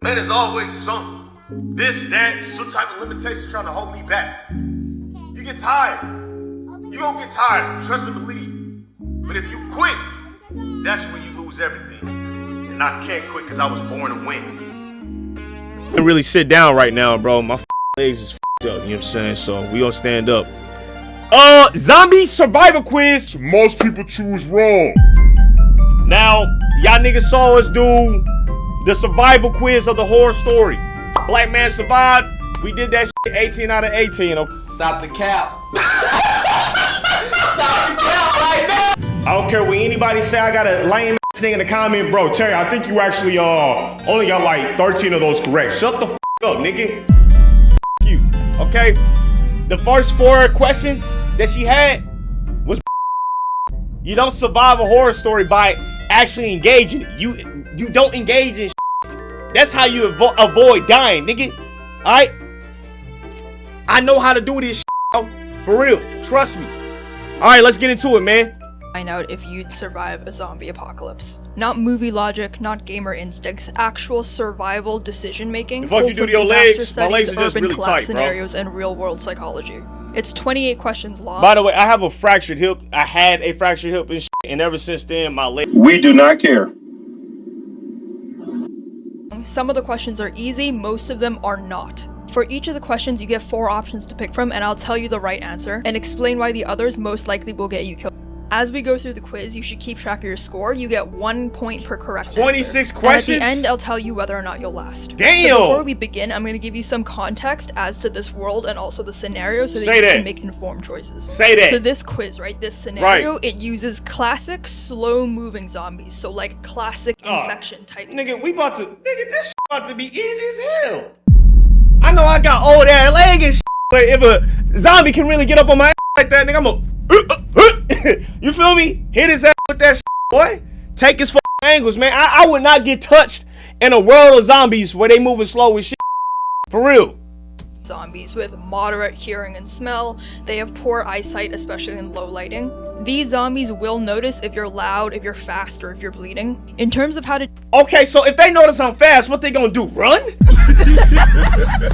Man, there's always something. This, that, some type of limitation trying to hold me back. You get tired. You gonna get tired, trust and believe. But if you quit, that's when you lose everything. And I can't quit because I was born to win. I can really sit down right now, bro. My legs is up, you know what I'm saying? So we gonna stand up. Zombie survival quiz. Most people choose wrong. Now, y'all niggas saw us do the survival quiz of the horror story. Black man survived. We did that shit 18 out of 18. Okay? Stop the cap. Stop the cap right now. I don't care what anybody say. I got a lame ass nigga in the comment, bro. Terry, I think you actually only got like 13 of those correct. Shut the up, nigga. You, okay? The first 4 questions that she had was you don't survive a horror story by actually engaging it. You don't engage in shit. That's how you avoid dying, nigga. Alright? I know how to do this shit, bro. For real. Trust me. Alright, let's get into it, man. Find out if you'd survive a zombie apocalypse. Not movie logic, not gamer instincts, actual survival decision making. The fuck you do to your legs? My legs are just really tight, bro. Scenarios and real world psychology. It's 28 questions long. By the way, I have a fractured hip. I had a fractured hip and shit, and ever since then, my leg. We do not care. Some of the questions are easy, most of them are not. For each of the questions, you get 4 options to pick from, and I'll tell you the right answer and explain why the others most likely will get you killed. As we go through the quiz, you should keep track of your score. You get 1 point per correct 26 answer. questions? And at the end, I'll tell you whether or not you'll last. Damn! So before we begin, I'm going to give you some context as to this world and also the scenario so that you can make informed choices. Say that. So this quiz, right, this scenario, it uses classic slow-moving zombies. So like classic infection type. Nigga, this shit about to be easy as hell. I know I got old ass leg and shit, but if a zombie can really get up on my ass like that, nigga, I'm a you feel me? Hit his ass with that shit, boy. Take his angles, man. I would not get touched in a world of zombies where they moving slow as shit. For real. Zombies with moderate hearing and smell. They have poor eyesight, especially in low lighting. These zombies will notice if you're loud, if you're fast, or if you're bleeding. In terms of how to— Okay, so if they notice I'm fast, what they gonna do? Run?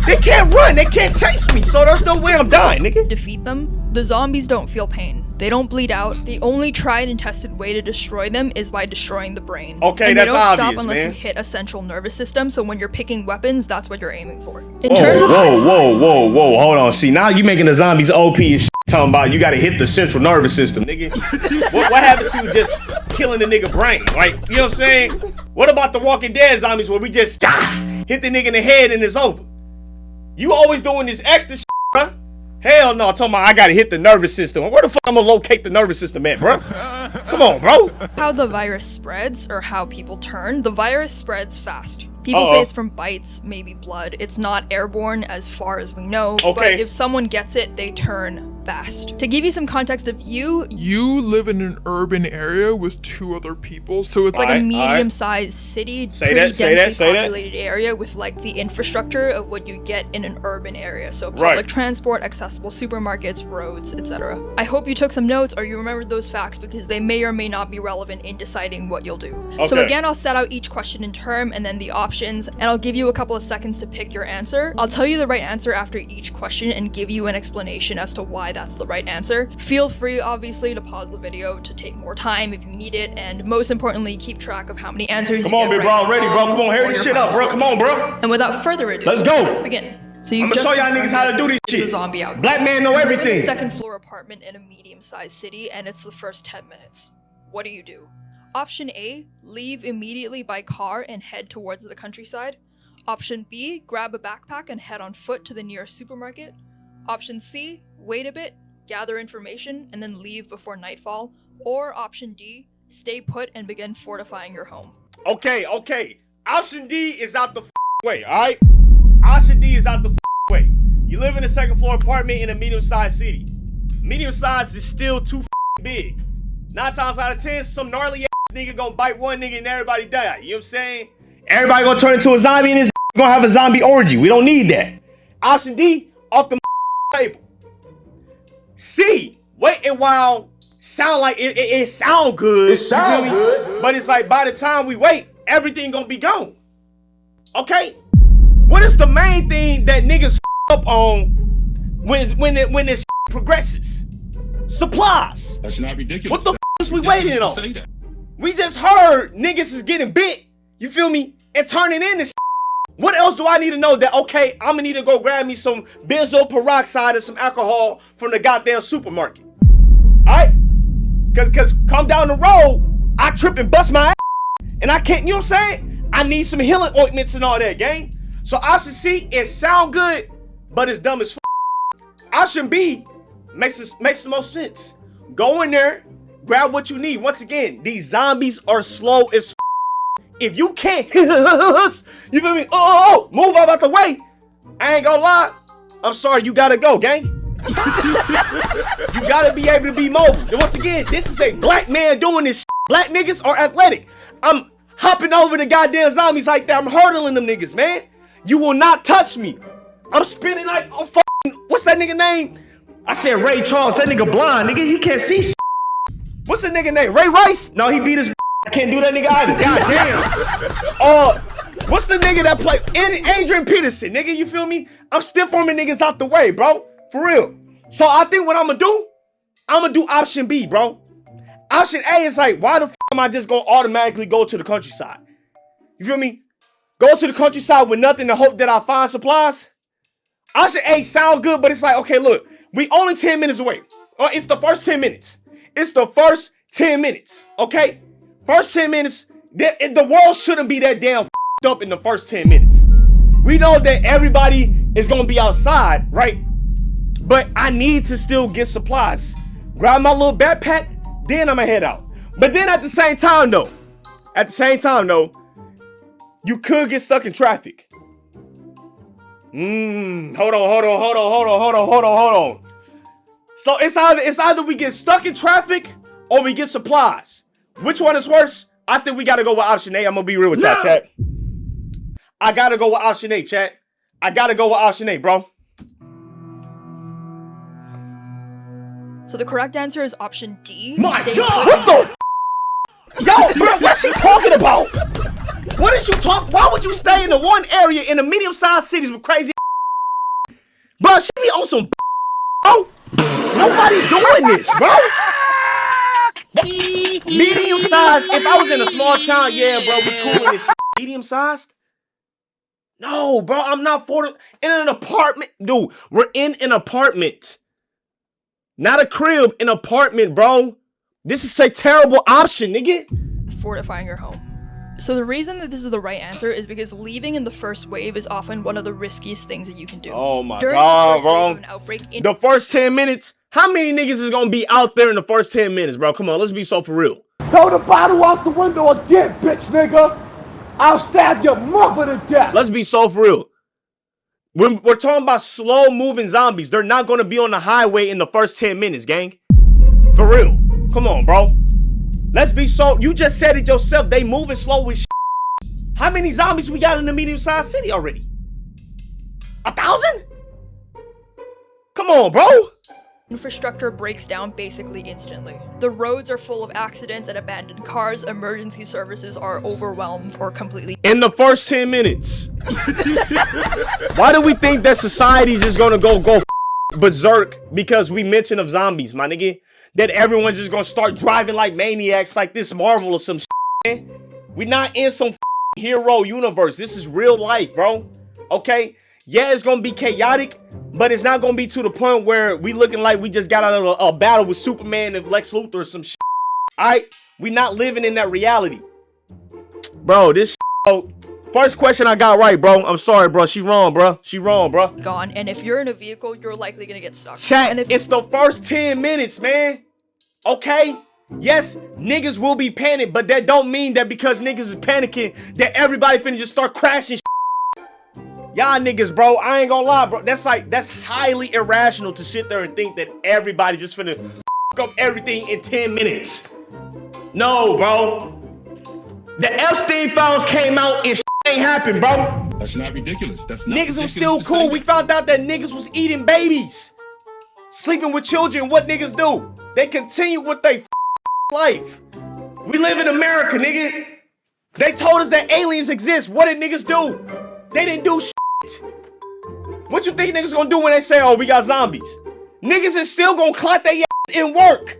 They can't run. They can't chase me, so there's no way I'm dying, nigga. Defeat them. The zombies don't feel pain. They don't bleed out. The only tried and tested way to destroy them is by destroying the brain. Okay, and that's they don't obvious, stop unless man. you hit a central nervous system, so when you're picking weapons, that's what you're aiming for. Whoa, hold on. See, now you making the zombies OP and shit, talking about you gotta hit the central nervous system, nigga. what happened to just killing the nigga brain? Like, you know what I'm saying? What about the Walking Dead zombies where we just hit the nigga in the head and it's over? You always doing this extra shit, bruh. Hell no, talking about I gotta hit the nervous system. Where the fuck I'm gonna locate the nervous system at, bro? Come on, bro. How the virus spreads, or how people turn. The virus spreads fast. People say it's from bites, maybe blood. It's not airborne as far as we know. Okay. But if someone gets it, they turn fast. To give you some context of you live in an urban area with 2 other people, so it's like a medium-sized city, densely populated area with like the infrastructure of what you get in an urban area. So public transport, accessible supermarkets, roads, etc. I hope you took some notes or you remembered those facts because they may or may not be relevant in deciding what you'll do. Okay. So again, I'll set out each question in turn and then the options, and I'll give you a couple of seconds to pick your answer. I'll tell you the right answer after each question and give you an explanation as to why that's the right answer. Feel free, obviously, to pause the video to take more time if you need it, and most importantly, keep track of how many answers Come on, big bro, I'm ready, bro. Come on, hurry this shit up, bro. Come on, bro. And without further ado, let's go. Let's begin. So I'm gonna show y'all niggas how to do this shit. It's a zombie outbreak. Black man know everything. You live in a second-floor apartment in a medium-sized city, and it's the first 10 minutes. What do you do? Option A, leave immediately by car and head towards the countryside. Option B, grab a backpack and head on foot to the nearest supermarket. Option C, wait a bit, gather information, and then leave before nightfall. Or option D, stay put and begin fortifying your home. Okay. Option D is out the way, alright? Option D is out the way. You live in a second floor apartment in a medium-sized city. Medium-sized is still too big. 9 times out of 10, some gnarly ass nigga gonna bite one nigga and everybody die. You know what I'm saying? Everybody gonna turn into a zombie and this gonna have a zombie orgy. We don't need that. Option D, off the table. C, wait a while. Sound like it sound good. It sound good. But it's like by the time we wait, everything gonna be gone. Okay? What is the main thing that niggas up on when this progresses? Supplies. That's not ridiculous. What the is we waiting on? We just heard niggas is getting bit, you feel me, and turning in this. What else do I need to know that, okay, I'm gonna need to go grab me some benzoyl peroxide and some alcohol from the goddamn supermarket? Alright? Cause come down the road, I trip and bust my ass, and I can't, you know what I'm saying? I need some healing ointments and all that, gang. So option C, it sound good, but it's dumb as f. Option B makes the most sense. Go in there, grab what you need. Once again, these zombies are slow as f. If you can't, you feel me? Move out the way. I ain't gonna lie. I'm sorry, you gotta go, gang. You gotta be able to be mobile. And once again, this is a black man doing this shit. Black niggas are athletic. I'm hopping over the goddamn zombies like that. I'm hurdling them niggas, man. You will not touch me. I'm spinning like I'm fucking, what's that nigga name? I said Ray Charles. That nigga blind, nigga. He can't see shit. What's the nigga name? Ray Rice? No, he beat his. I can't do that nigga either. God damn. What's the nigga that played? Adrian Peterson, nigga. You feel me? I'm still forming niggas out the way, bro. For real. So I think what I'm gonna do option B, bro. Option A is like, why the f am I just gonna automatically go to the countryside? You feel me? Go to the countryside with nothing to hope that I find supplies. Option A sound good, but it's like, okay, look, we only 10 minutes away. Or it's the first 10 minutes. It's the first 10 minutes, okay? First 10 minutes, the world shouldn't be that damn up in the first 10 minutes. We know that everybody is gonna be outside, right? But I need to still get supplies. Grab my little backpack, then I'ma head out. But then at the same time though, you could get stuck in traffic. Hold on. So it's either we get stuck in traffic or we get supplies. Which one is worse? I think we gotta go with option A. I'm gonna be real with y'all, chat. I gotta go with option A, chat. I gotta go with option A, bro. So the correct answer is option D. My Stay God, put. what the? Yo, bro, what's he talking about? What is you talk? Why would you stay in the one area in the medium-sized cities with crazy? Bro, she be on some bro. Nobody's doing this, bro. Medium-sized. If I was in a small town, yeah, bro, we cool with this shit. Medium-sized? No, bro, I'm not in an apartment. Dude, we're in an apartment. Not a crib, an apartment, bro. This is a terrible option, nigga. Fortifying your home. So the reason that this is the right answer is because leaving in the first wave is often one of the riskiest things that you can do. Oh my During God, the first wave bro. of an outbreak The first 10 minutes? How many niggas is gonna be out there in the first 10 minutes, bro? Come on, let's be so for real. Throw the bottle out the window again, bitch nigga. I'll stab your mother to death. Let's be so for real. We're talking about slow moving zombies. They're not gonna be on the highway in the first 10 minutes, gang. For real. Come on, bro. Let's be so. You just said it yourself. They moving slow with shit. How many zombies we got in the medium-sized city already? 1,000? Come on, bro. infrastructure breaks down basically instantly. The roads are full of accidents and abandoned cars, emergency services are overwhelmed or completely In the first 10 minutes. Why do we think that society's just gonna go berserk because we mention of zombies, my nigga? That everyone's just gonna start driving like maniacs like this Marvel or some shit, man? We not in some hero universe. This is real life, bro. Okay? Yeah, it's gonna be chaotic, but it's not gonna be to the point where we looking like we just got out of a battle with Superman and Lex Luthor or some shit. Alright? We not living in that reality. Bro, this first question I got right, bro. I'm sorry, bro. She wrong, bro. She wrong, bro. gone, and if you're in a vehicle, you're likely gonna get stuck. Chat, and if it's the first 10 minutes, man. Okay? Yes, niggas will be panicked, but that don't mean that because niggas is panicking that everybody finna just start crashing shit. Y'all niggas, bro, I ain't gonna lie, bro. That's highly irrational to sit there and think that everybody just finna up everything in 10 minutes. No, bro. The Epstein files came out and shit ain't happened, bro. That's not ridiculous. That's not Niggas was ridiculous still to cool. say We that. found out that niggas was eating babies, sleeping with children. What niggas do? They continue with their life. We live in America, nigga. They told us that aliens exist. What did niggas do? They didn't do shit. What you think niggas gonna do when they say, oh, we got zombies? Niggas is still gonna clock their ass and work.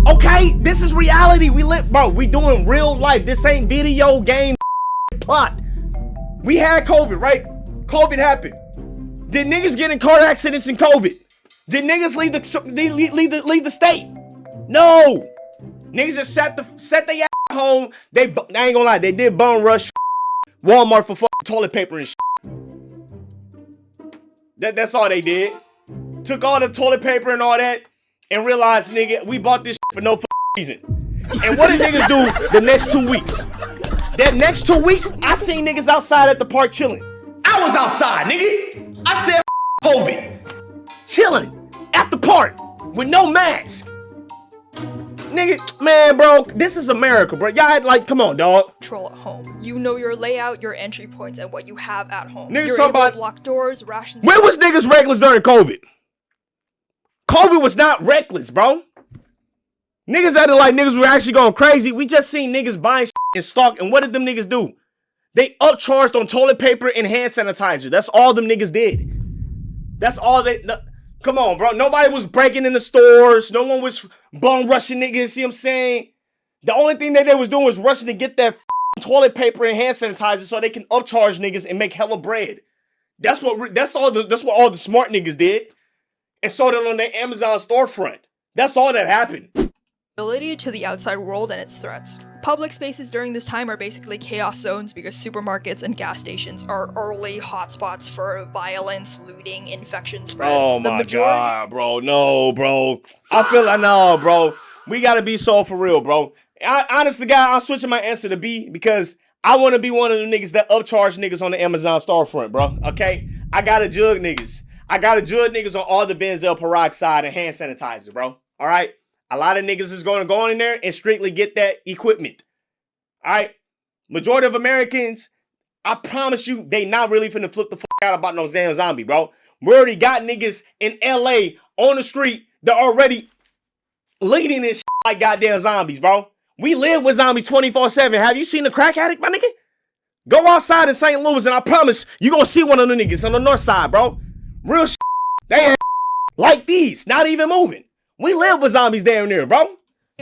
Okay, this is reality. We live, bro. We doing real life. This ain't video game plot. We had COVID, right? COVID happened. Did niggas get in car accidents in COVID? Did niggas leave the state? No. Niggas just set their ass home. I ain't gonna lie, they did bum rush Walmart for fucking toilet paper and shit. That's all they did. Took all the toilet paper and all that and realized, nigga, we bought this shit for no fucking reason. And what did niggas do the next 2 weeks? That next 2 weeks, I seen niggas outside at the park chilling. I was outside, nigga. I said COVID. Chilling at the park with no mask. Nigga, man, bro, this is America, bro. Y'all like, come on, dog. Control at home. You know your layout, your entry points, and what you have at home. Niggas You're talking able about to lock doors, rations. When was niggas reckless during COVID? COVID was not reckless, bro. Niggas acted like niggas were actually going crazy. We just seen niggas buying shit in stock, and what did them niggas do? They upcharged on toilet paper and hand sanitizer. That's all them niggas did. That's all they... Come on, bro. Nobody was breaking in the stores. No one was bum rushing niggas. See what I'm saying? The only thing that they was doing was rushing to get that toilet paper and hand sanitizer so they can upcharge niggas and make hella bread. That's what all the smart niggas did. And sold it on their Amazon storefront. That's all that happened. To the outside world and its threats. Public spaces during this time are basically chaos zones because supermarkets and gas stations are early hotspots for violence, looting, infection spread. Oh my god, bro. No, bro. I feel like, no, bro. We gotta be so for real, bro. Honestly, guy, I'm switching my answer to B because I want to be one of the niggas that upcharge niggas on the Amazon storefront, bro. Okay? I gotta jug niggas. I gotta judge niggas on all the benzyl peroxide and hand sanitizer, bro. All right? A lot of niggas is going to go in there and strictly get that equipment. All right? Majority of Americans, I promise you, they not really finna flip the fuck out about no damn zombie, bro. We already got niggas in LA on the street that already leading this shit like goddamn zombies, bro. We live with zombies 24/7. Have you seen the crack addict, my nigga? Go outside in St. Louis and I promise you gonna see one of the niggas on the north side, bro. Real shit. They ain't like these, not even moving. We live with zombies down there, bro.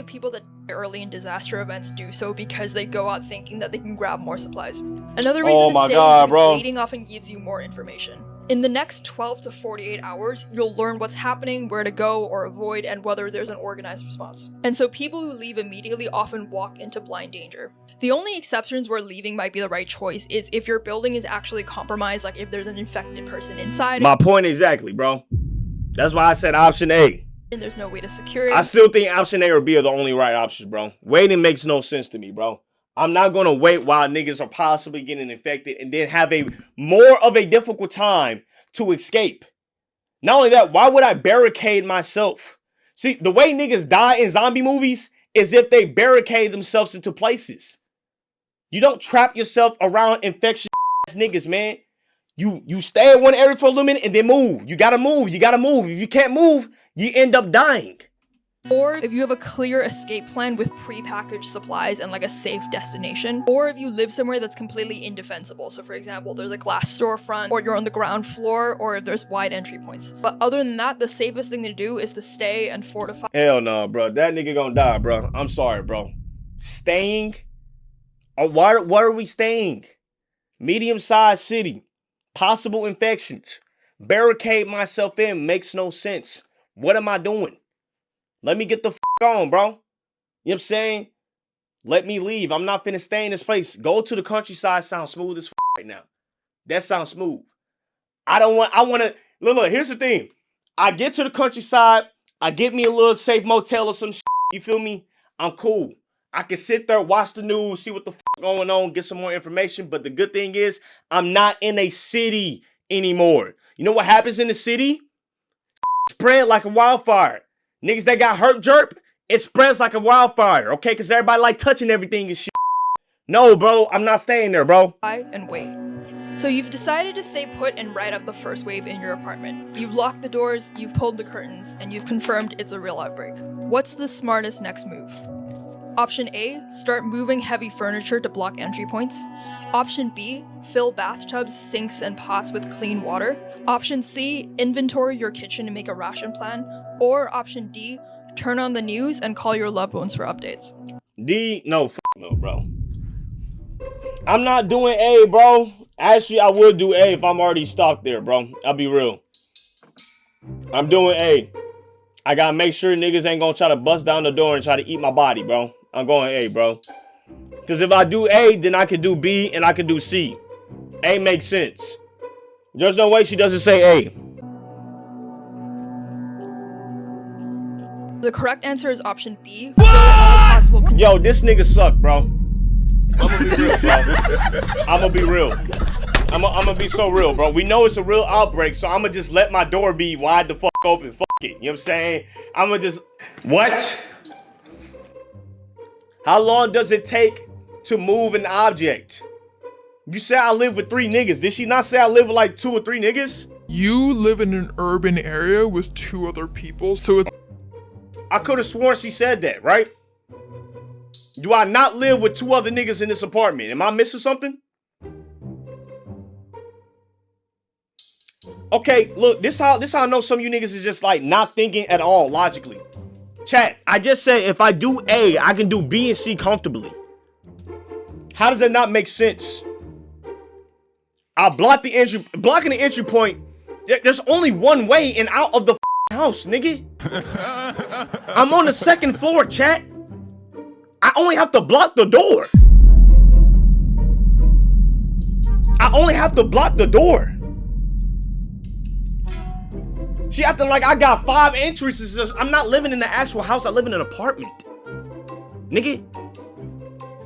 People that die early in disaster events do so because they go out thinking that they can grab more supplies. Another reason to stay is because waiting often gives you more information. In the next 12 to 48 hours, you'll learn what's happening, where to go or avoid, and whether there's an organized response. And so people who leave immediately often walk into blind danger. The only exceptions where leaving might be the right choice is if your building is actually compromised, like if there's an infected person inside. My point exactly, bro. That's why I said option A. And there's no way to secure it. I still think option A or B are the only right options, bro. Waiting makes no sense to me, bro. I'm not gonna wait while niggas are possibly getting infected and then have a more of a difficult time to escape. Not only that, why would I barricade myself? See, the way niggas die in zombie movies is if they barricade themselves into places. You don't trap yourself around infectious niggas, man. You stay in one area for a little minute and then move. You gotta move. You gotta move. If you can't move, you end up dying. Or if you have a clear escape plan with pre-packaged supplies and like a safe destination. Or if you live somewhere that's completely indefensible. So for example, there's a glass storefront, or you're on the ground floor, or if there's wide entry points. But other than that, the safest thing to do is to stay and fortify. Hell no, bro. That nigga gonna die, bro. I'm sorry, bro. Staying? Why are we staying? Medium-sized city. Possible infections. Barricade myself in makes no sense. What am I doing? Let me get the on, bro. You know what I'm saying? Let me leave. I'm not finna stay in this place. Go to the countryside sounds smooth as right now. That sounds smooth. I want to, look, here's the thing. I get to the countryside. I get me a little safe motel or some shit. You feel me? I'm cool. I can sit there, watch the news, see what the going on, get some more information. But the good thing is, I'm not in a city anymore. You know what happens in the city? Spread like a wildfire. Niggas that got hurt jerp, it spreads like a wildfire, okay? Because everybody like touching everything and shit. No, bro, I'm not staying there, bro. And wait. So you've decided to stay put and ride out the first wave in your apartment. You've locked the doors, you've pulled the curtains, and you've confirmed it's a real outbreak. What's the smartest next move? Option A, start moving heavy furniture to block entry points. Option B, fill bathtubs, sinks, and pots with clean water. Option C, inventory your kitchen and make a ration plan. Or option D, turn on the news and call your loved ones for updates. D, no, no, bro. I'm not doing A, bro. Actually, I would do A if I'm already stocked there, bro. I'll be real. I'm doing A. I gotta make sure niggas ain't gonna try to bust down the door and try to eat my body, bro. I'm going A, bro. Because if I do A, then I can do B and I can do C. A makes sense. There's no way she doesn't say A. The correct answer is option B. Fill all possible Yo, this nigga suck, bro. I'm gonna be real, bro. I'm gonna be real. I'm gonna be so real, bro. We know it's a real outbreak, so I'm gonna just let my door be wide the fuck open. Fuck it. You know what I'm saying? I'm gonna just... What? How long does it take to move an object? You said I live with 3 niggas. Did she not say I live with like 2 or 3 niggas? You live in an urban area with 2 other people, so it's... I could have sworn she said that, right? Do I not live with 2 other niggas in this apartment? Am I missing something? Okay, look, this how I know some of you niggas is just like not thinking at all logically. Chat, I just said if I do A, I can do B and C comfortably. How does that not make sense? I blocked the entry, blocking the entry point. There's only one way in out of the house, nigga. I'm on the 2nd floor, chat. I only have to block the door. I only have to block the door. She acting like I got 5 entrances. I'm not living in the actual house. I live in an apartment. Nigga.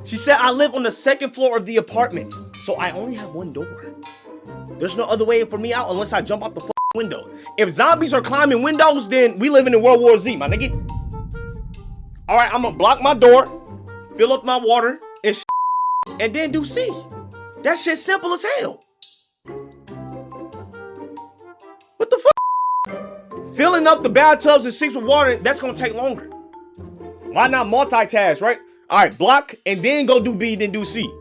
She said I live on the 2nd floor of the apartment. So I only have 1 door. There's no other way for me out unless I jump out the window. If zombies are climbing windows, then we living in World War Z, my nigga. All right, I'm gonna block my door, fill up my water, and then do C. That shit simple as hell. What the fuck? Filling up the bathtubs and sinks with water, that's gonna take longer. Why not multitask, right? All right, block and then go do B, then do C.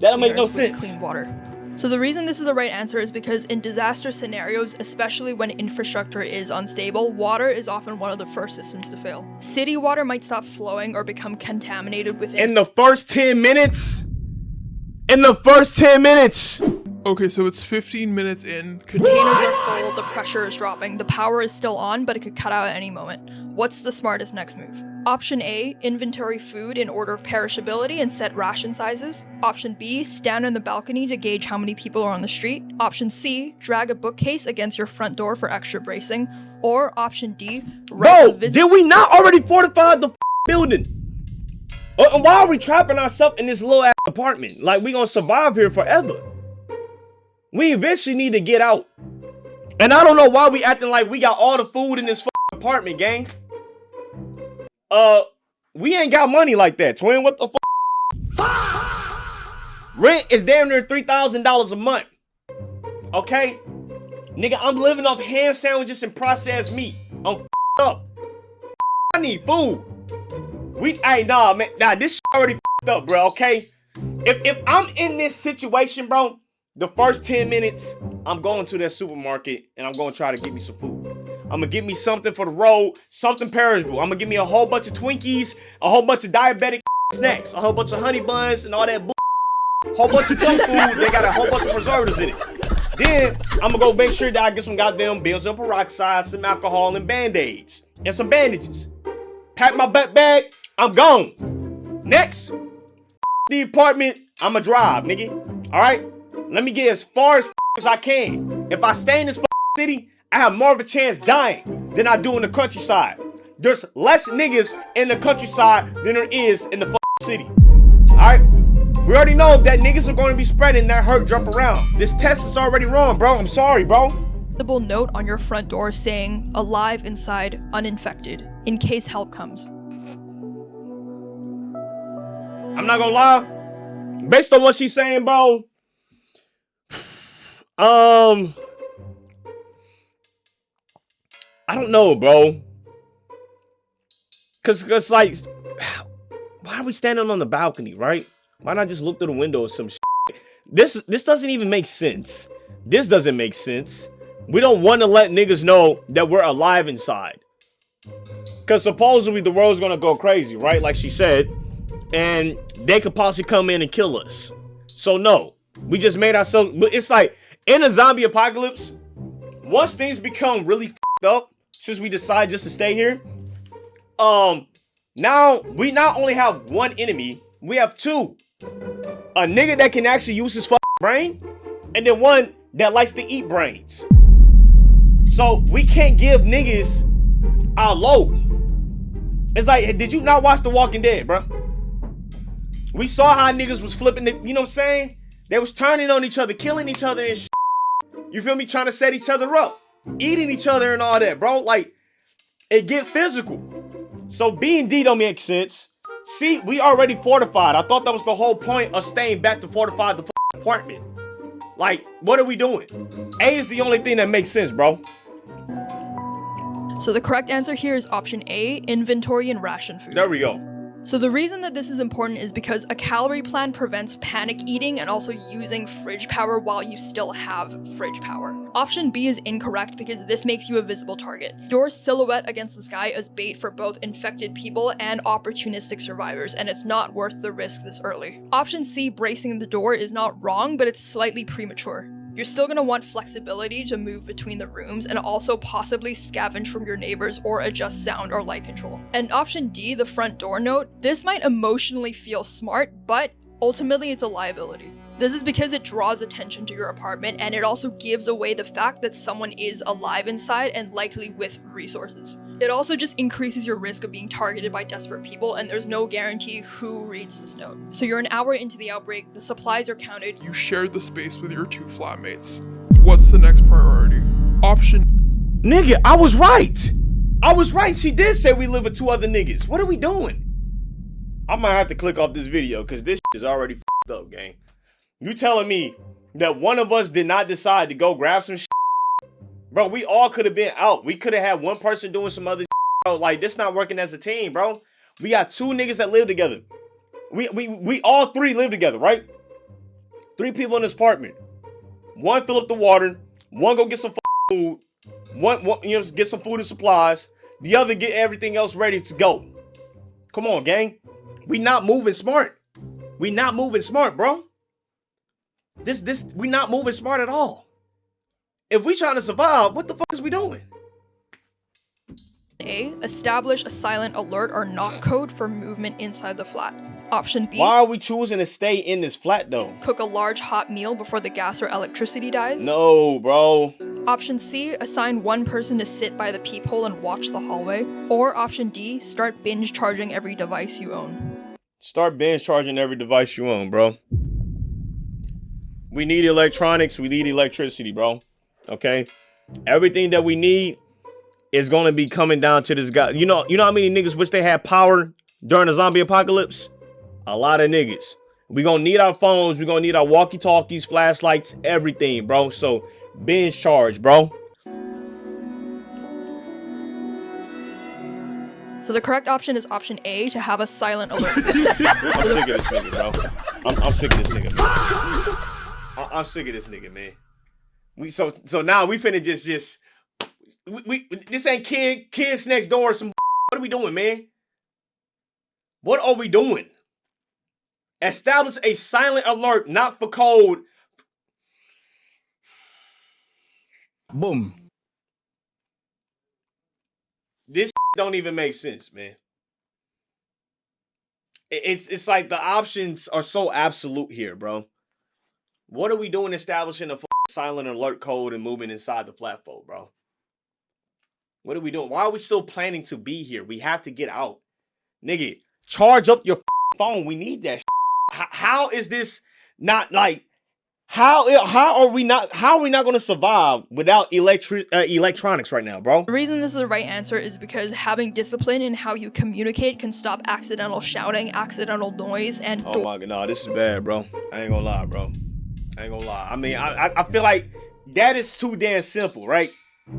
That'll make no sense. Clean water. So the reason this is the right answer is because in disaster scenarios, especially when infrastructure is unstable, water is often one of the first systems to fail. City water might stop flowing or become contaminated within... In the first 10 minutes? In the first 10 minutes? Okay, so it's 15 minutes in. Containers are full, the pressure is dropping, the power is still on, but it could cut out at any moment. What's the smartest next move? Option A, inventory food in order of perishability and set ration sizes. Option B, stand on the balcony to gauge how many people are on the street. Option C, drag a bookcase against your front door for extra bracing. Or option D, bro, did we not already fortify the building? Why are we trapping ourselves in this little ass apartment? Like we gonna survive here forever. We eventually need to get out. And I don't know why we acting like we got all the food in this apartment, gang. We ain't got money like that, twin. What the Rent is damn near $3,000 a month. Okay? Nigga, I'm living off ham sandwiches and processed meat. I'm up. I need food. Hey, nah, man. Nah, this shit already up, bro, okay? If I'm in this situation, bro, the first 10 minutes, I'm going to that supermarket and I'm going to try to get me some food. I'm going to get me something for the road, something perishable. I'm going to give me a whole bunch of Twinkies, a whole bunch of diabetic snacks, a whole bunch of honey buns and all that whole bunch of junk food. They got a whole bunch of preservatives in it. Then I'm going to go make sure that I get some goddamn benzoyl peroxide, some alcohol and Band-Aids and some bandages. Pack my bag, I'm gone. Next, the apartment, I'm going to drive, nigga. All right? Let me get as far as I can. If I stay in this city, I have more of a chance dying than I do in the countryside. There's less niggas in the countryside than there is in the city. Alright? We already know that niggas are going to be spreading that hurt jump around. This test is already wrong, bro. I'm sorry, bro. Note on your front door saying alive inside, uninfected, in case help comes. I'm not gonna lie. Based on what she's saying, bro. I don't know, bro. Cause like, why are we standing on the balcony, right? Why not just look through the window or some shit? This doesn't even make sense. This doesn't make sense. We don't want to let niggas know that we're alive inside. Because supposedly the world's going to go crazy, right? Like she said. And they could possibly come in and kill us. So no. We just made ourselves... But it's like, in a zombie apocalypse, once things become really f***ed up, since we decide just to stay here, now we not only have one enemy, we have two. A nigga that can actually use his brain, and then one that likes to eat brains. So we can't give niggas our load. It's like, did you not watch The Walking Dead, bro? We saw how niggas was flipping it, you know what I'm saying? They was turning on each other, killing each other and shit. You feel me? Trying to set each other up, eating each other and all that, bro. Like, it gets physical. So B and D don't make sense. See, we already fortified. I thought that was the whole point of staying back to fortify the apartment. Like, what are we doing? A is the only thing that makes sense, bro. So the correct answer here is option A, inventory and ration food. There we go. So the reason that this is important is because a calorie plan prevents panic eating and also using fridge power while you still have fridge power. Option B is incorrect because this makes you a visible target. Your silhouette against the sky is bait for both infected people and opportunistic survivors, and it's not worth the risk this early. Option C, bracing the door, is not wrong, but it's slightly premature. You're still going to want flexibility to move between the rooms and also possibly scavenge from your neighbors or adjust sound or light control. And option D, the front door note, this might emotionally feel smart, but ultimately it's a liability. This is because it draws attention to your apartment and it also gives away the fact that someone is alive inside and likely with resources. It also just increases your risk of being targeted by desperate people, and there's no guarantee who reads this note. So you're an hour into the outbreak, the supplies are counted. You shared the space with your 2 flatmates. What's the next priority? Option... Nigga, I was right. I was right. She did say we live with 2 other niggas. What are we doing? I might have to click off this video because this is already f***ed up, gang. You telling me that one of us did not decide to go grab some shit? Bro, we all could have been out. We could have had one person doing some other shit, bro. Like, this not working as a team, bro. We got 2 niggas that live together. We all 3 live together, right? 3 people in this apartment. One fill up the water. One go get some food. One you know, get some food and supplies. The other get everything else ready to go. Come on, gang. We not moving smart. We not moving smart, bro. We not moving smart at all. If we trying to survive, what the fuck is we doing? A, establish a silent alert or knock code for movement inside the flat. Option B, Why are we choosing to stay in this flat though? cook a large hot meal before the gas or electricity dies. No, bro. Option C, assign one person to sit by the peephole and watch the hallway. Or option D, start binge charging every device you own. Start binge charging every device you own, bro. We need electronics. We need electricity, bro. Okay? Everything that we need is going to be coming down to this guy. You know how many niggas wish they had power during a zombie apocalypse? A lot of niggas. We gonna need our phones. We gonna need our walkie-talkies, flashlights, everything, bro. So binge charge, bro. So the correct option is option A, to have a silent alert system. I'm sick of this nigga, bro. I'm sick of this nigga, man. I'm sick of this nigga, man. So now we finna just we this ain't kids next door or some. What are we doing, man? What are we doing? Establish a silent alert, not for code. Boom. This don't even make sense, man. It's like the options are so absolute here, bro. What are we doing establishing a silent alert code and moving inside the platform, bro? What are we doing? Why are we still planning to be here? We have to get out. Nigga, charge up your phone. We need that. How is this not like, how are we not going to survive without electronics right now, bro? The reason this is the right answer is because having discipline in how you communicate can stop accidental shouting, accidental noise, and oh my god, no, this is bad, bro. I ain't gonna lie, bro. I ain't gonna lie. I mean, I feel like that is too damn simple, right?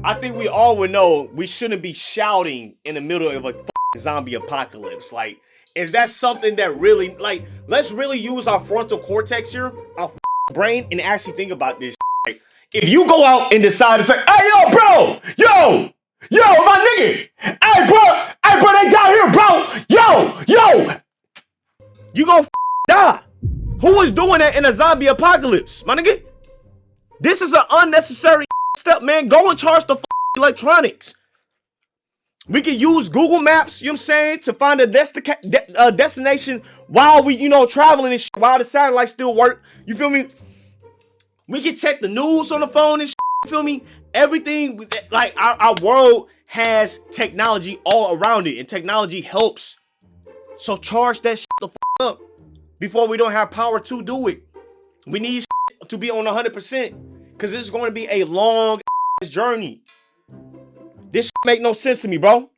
I think we all would know we shouldn't be shouting in the middle of a zombie apocalypse. Like, is that something that really, like, let's really use our frontal cortex here, our brain and actually think about this. Like, if you go out and decide to say, hey, yo, bro, my nigga, hey, bro, they down here, bro, yo, you gonna die. Who is doing that in a zombie apocalypse, my nigga? This is an unnecessary step, man. Go and charge the electronics. We can use Google Maps, you know what I'm saying, to find a destination while we, traveling and shit, while the satellites still work. You feel me? We can check the news on the phone and shit, you feel me? Everything, like, our world has technology all around it, and technology helps. So charge that shit the up before we don't have power to do it. We need shit to be on 100%, because this is going to be a long journey. This shit make no sense to me, bro.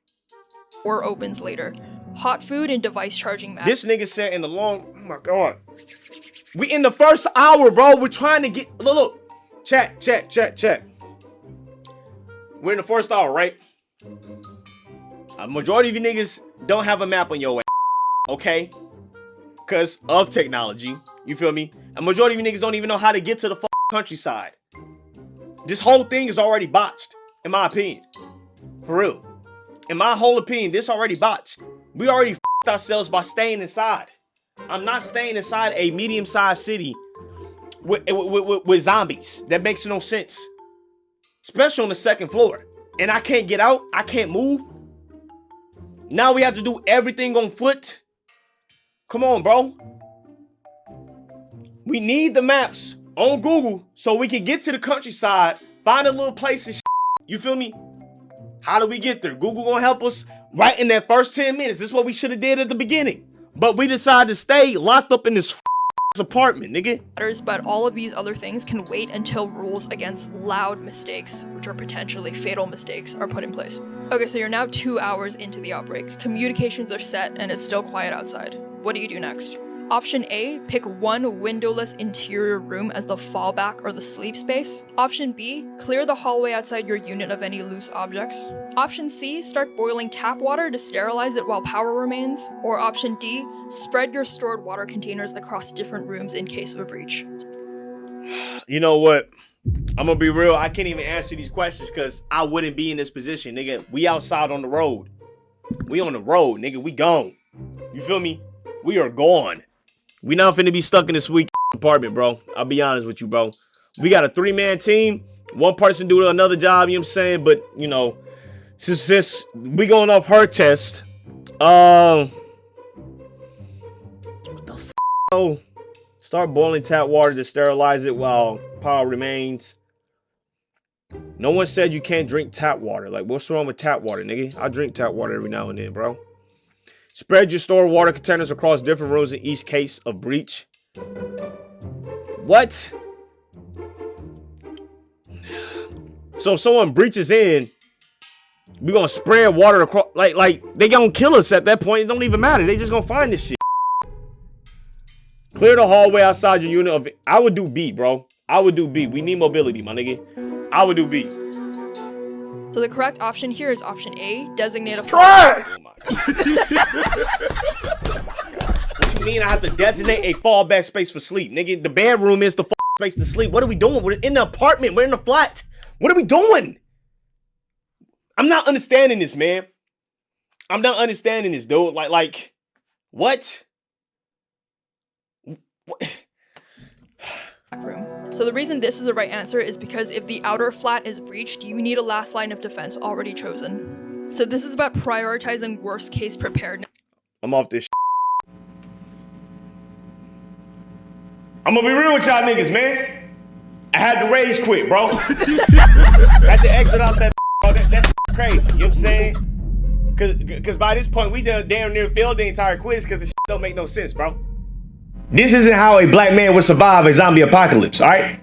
Or opens later. Hot food and device charging map. This nigga said in the long, oh my God. We in the first hour, bro. We're trying to get, look. Check. We're in the first hour, right? A majority of you niggas don't have a map on your ass, okay? Because of technology, you feel me? A majority of you niggas don't even know how to get to the countryside. This whole thing is already botched, in my opinion. For real. In my whole opinion, this already botched. We already f***ed ourselves by staying inside. I'm not staying inside a medium-sized city with zombies. That makes no sense. Especially on the second floor. And I can't get out. I can't move. Now we have to do everything on foot. Come on, bro. We need the maps on Google so we can get to the countryside, find a little place and shit. You feel me? How do we get there? Google gonna help us right in that first 10 minutes. This is what we should have did at the beginning. But we decided to stay locked up in this apartment, nigga. But all of these other things can wait until rules against loud mistakes, which are potentially fatal mistakes, are put in place. Okay, so you're now 2 hours into the outbreak. Communications are set and it's still quiet outside. What do you do next? Option A, pick one windowless interior room as the fallback or the sleep space. Option B, clear the hallway outside your unit of any loose objects. Option C, start boiling tap water to sterilize it while power remains. Or option D, spread your stored water containers across different rooms in case of a breach. You know what? I'm gonna be real. I can't even answer these questions because I wouldn't be in this position, nigga. We outside on the road. We on the road, nigga. We gone. You feel me? We are gone. We not finna be stuck in this weak apartment, bro. I'll be honest with you, bro. We got a 3-man team. One person do another job, you know what I'm saying? But, since we going off her test, what the f***? Oh, start boiling tap water to sterilize it while power remains. No one said you can't drink tap water. Like, what's wrong with tap water, nigga? I drink tap water every now and then, bro. Spread your stored water containers across different rooms in each case of breach. What? So if someone breaches in, we're gonna spread water across, like they gonna kill us at that point. It don't even matter. They just gonna find this shit. Clear the hallway outside your unit of. I would do B, bro. I would do B. We need mobility, my nigga. I would do B. So the correct option here is option A, designate a Try! Oh my God. What you mean I have to designate a fallback space for sleep? Nigga, the bedroom is the space to sleep. What are we doing? We're in the apartment. We're in the flat. What are we doing? I'm not understanding this, man. I'm not understanding this, dude. Like, what? What? room. So the reason this is the right answer is because if the outer flat is breached, you need a last line of defense already chosen. So this is about prioritizing worst case preparedness. I'm off this. I'm gonna be real with y'all niggas, man. I had to rage quit, bro. I had to exit out that. That's crazy. You know what I'm saying? Cause by this point we damn near failed the entire quiz because it don't make no sense, bro. This isn't how a black man would survive a zombie apocalypse, all right?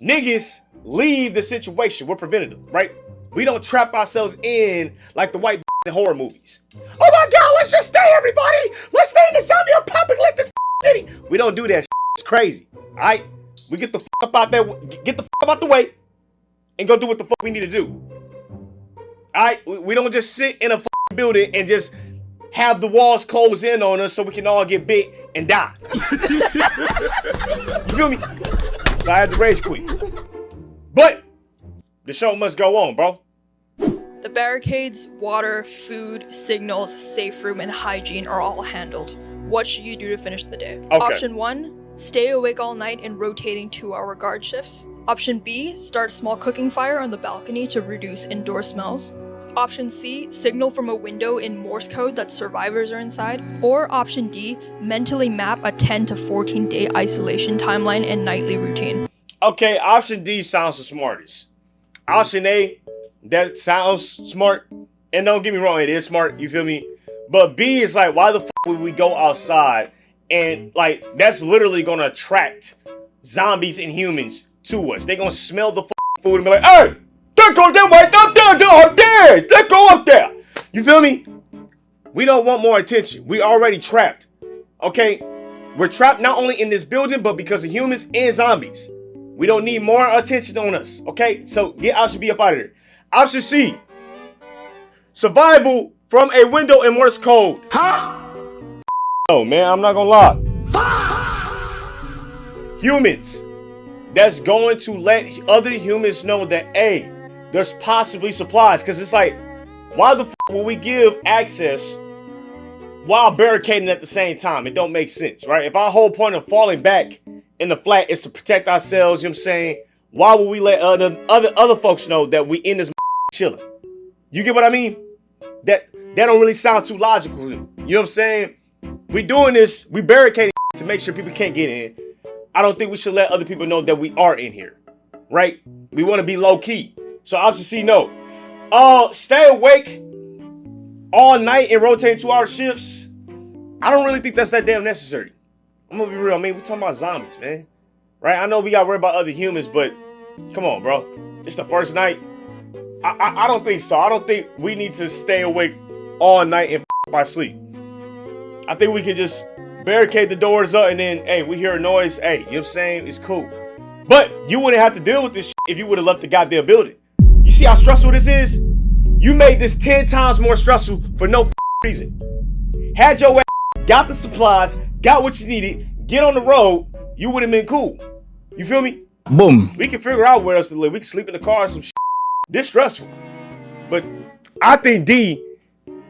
Niggas leave the situation. We're preventative, right? We don't trap ourselves in like the white in horror movies. Oh my God, let's just stay, everybody. Let's stay in the zombie apocalyptic city. We don't do that. It's crazy, all right? We get the up out there, get the up out the way, and go do what the fuck we need to do. All right? We don't just sit in a building and just have the walls close in on us so we can all get bit and die. You feel me? So I had to rage quit. But the show must go on, bro. The barricades, water, food, signals, safe room, and hygiene are all handled. What should you do to finish the day? Okay. Option 1, stay awake all night in rotating 2-hour guard shifts. Option B, start a small cooking fire on the balcony to reduce indoor smells. Option C, signal from a window in Morse code that survivors are inside. Or option D, mentally map a 10 to 14 day isolation timeline and nightly routine. Okay, option D sounds the smartest. Option A, that sounds smart. And don't get me wrong, it is smart, you feel me? But B is like, why the fuck would we go outside? And like, that's literally gonna attract zombies and humans to us. They're gonna smell the food and be like, hey, don't go that way, up there, let's go up there. You feel me? We don't want more attention. We already trapped. Okay? We're trapped not only in this building, but because of humans and zombies. We don't need more attention on us. Okay? So get option B up out of there. Option C. Survival from a window in Morse code. Huh? Oh man, I'm not gonna lie. Humans. That's going to let other humans know that, hey, there's possibly supplies. Because it's like, why the fuck will we give access while barricading at the same time? It don't make sense, right? If our whole point of falling back in the flat is to protect ourselves, you know what I'm saying? Why would we let other folks know that we in this chilling? You get what I mean? That don't really sound too logical. You know what I'm saying? We doing this, we barricading to make sure people can't get in. I don't think we should let other people know that we are in here, right? We want to be low key. So option C, no. Stay awake all night and rotating 2-hour shifts. I don't really think that's that damn necessary. I'm gonna be real. I mean, we're talking about zombies, man. Right? I know we got worried about other humans, but come on, bro. It's the first night. I don't think so. I don't think we need to stay awake all night and by sleep. I think we can just barricade the doors up and then, hey, we hear a noise. Hey, you know what I'm saying? It's cool. But you wouldn't have to deal with this if you would have left the goddamn building. You see how stressful this is? You made this 10 times more stressful for no reason. Had your ass got the supplies, got what you needed, get on the road, you would have been cool. You feel me? Boom. We can figure out where else to live. We can sleep in the car or some shit. This stressful. But I think D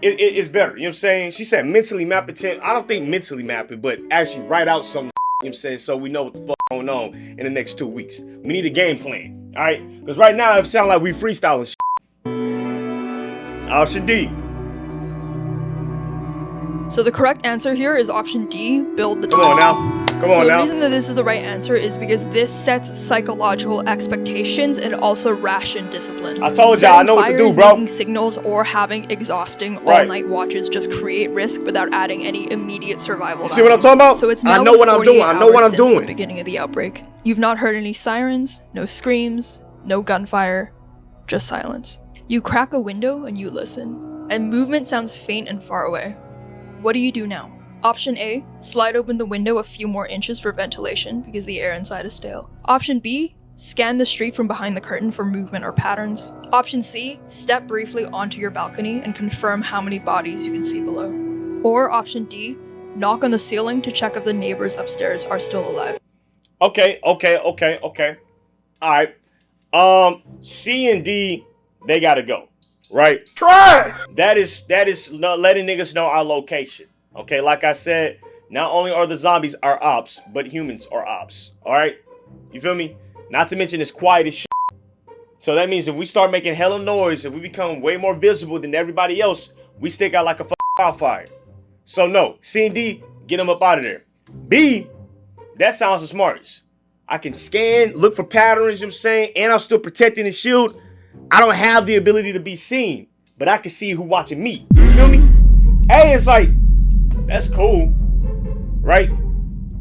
is better. You know what I'm saying? She said mentally map it 10. I don't think mentally map it, but actually write out some, you know what I'm saying, so we know what the fuck going on in the next 2 weeks. We need a game plan. All right? Because right now it sounds like we freestyling shit. Option D. So the correct answer here is option D, build the Come time. on now. Come So on the now. reason that this is the right answer is because this sets psychological expectations and also ration discipline. I told y'all, I know what to do, Setting fires, bro. making signals, or having exhausting Right. all-night watches just create risk without adding any immediate survival. You see what I'm talking about? So it's I now know what I'm doing. 48 I know what hours I'm since doing. the beginning of the outbreak. You've not heard any sirens, no screams, no gunfire, just silence. You crack a window and you listen, and movement sounds faint and far away. What do you do now? Option A, slide open the window a few more inches for ventilation because the air inside is stale. Option B, scan the street from behind the curtain for movement or patterns. Option C, step briefly onto your balcony and confirm how many bodies you can see below. Or option D, knock on the ceiling to check if the neighbors upstairs are still alive. Okay. All right. C and D, they gotta go. Right? Try. That is not letting niggas know our location. Okay, like I said, not only are the zombies our ops, but humans are ops. Alright? You feel me? Not to mention it's quiet as shit. So that means if we start making hella noise, if we become way more visible than everybody else, we stick out like a wildfire. So no, C and D, get them up out of there. B, that sounds the smartest. I can scan, look for patterns, you know what I'm saying, and I'm still protecting the shield. I don't have the ability to be seen, but I can see who watching me. You feel me? A is like, that's cool, right?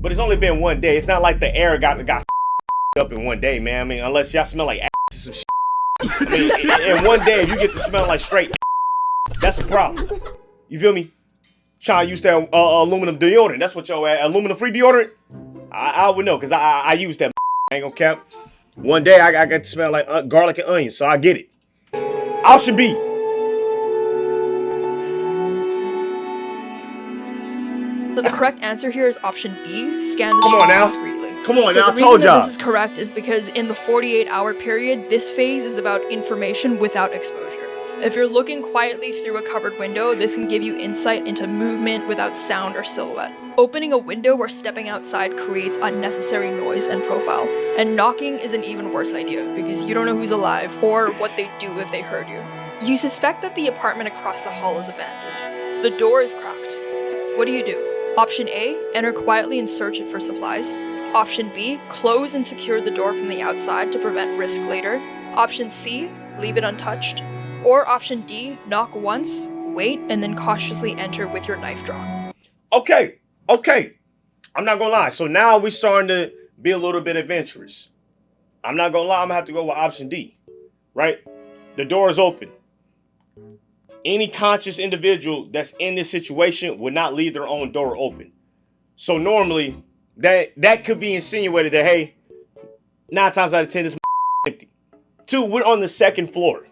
But it's only been 1 day. It's not like the air got up in 1 day, man. I mean, unless y'all smell like ass or some shit. I mean, in 1 day, if you get to smell like straight, that's a problem. You feel me? Trying to use that aluminum deodorant. That's what your aluminum-free deodorant. I would know because I use that. I ain't gonna cap. 1 day I got to smell like garlic and onions, so I get it. Option B. So the correct answer here is option B, scan the Come on street now. discreetly. Come on, So now, the I reason told that y'all. this is correct is because in the 48-hour period, this phase is about information without exposure. If you're looking quietly through a covered window, this can give you insight into movement without sound or silhouette. Opening a window or stepping outside creates unnecessary noise and profile. And knocking is an even worse idea because you don't know who's alive or what they'd do if they heard you. You suspect that the apartment across the hall is abandoned. The door is cracked. What do you do? Option A, enter quietly and search it for supplies. Option B, close and secure the door from the outside to prevent risk later. Option C, leave it untouched. Or option D, knock once, wait, and then cautiously enter with your knife drawn. Okay. I'm not gonna lie. So now we're starting to be a little bit adventurous. I'm not gonna lie, I'm gonna have to go with option D. Right? The door is open. Any conscious individual that's in this situation would not leave their own door open. So normally, that could be insinuated that, hey, 9 times out of 10, this empty. 2, we're on the 2nd floor.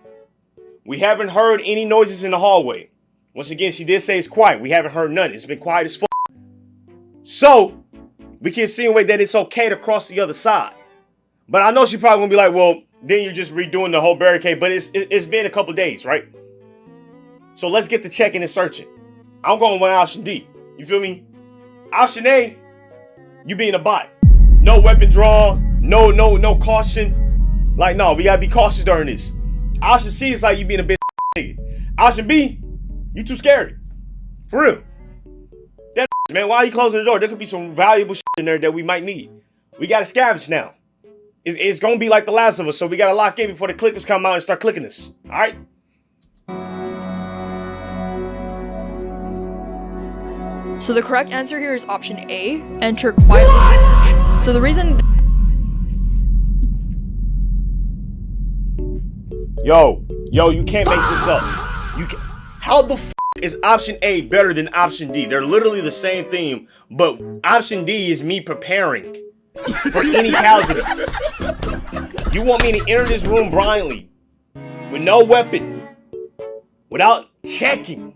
We haven't heard any noises in the hallway. Once again, she did say it's quiet. We haven't heard none. It's been quiet as fuck. So, we can insinuate that it's okay to cross the other side. But I know she probably gonna be like, well, then you're just redoing the whole barricade. But it's been a couple days, right? So let's get to checking and searching. I'm going with option D. You feel me? Option A, you being a bot. No weapon drawn. No caution. Like, no, we gotta be cautious during this. Option C is like you being a bitch nigga. Option B, you too scary. For real. That man, why are you closing the door? There could be some valuable shit in there that we might need. We gotta scavenge now. It's gonna be like The Last of Us, so we gotta lock in before the clickers come out and start clicking us. Alright? So the correct answer here is option A, enter quietly and search. So the reason... Yo, you can't make this up. How the f is option A better than option D? They're literally the same theme, but option D is me preparing for any casualties. You want me to enter this room blindly with no weapon, without checking,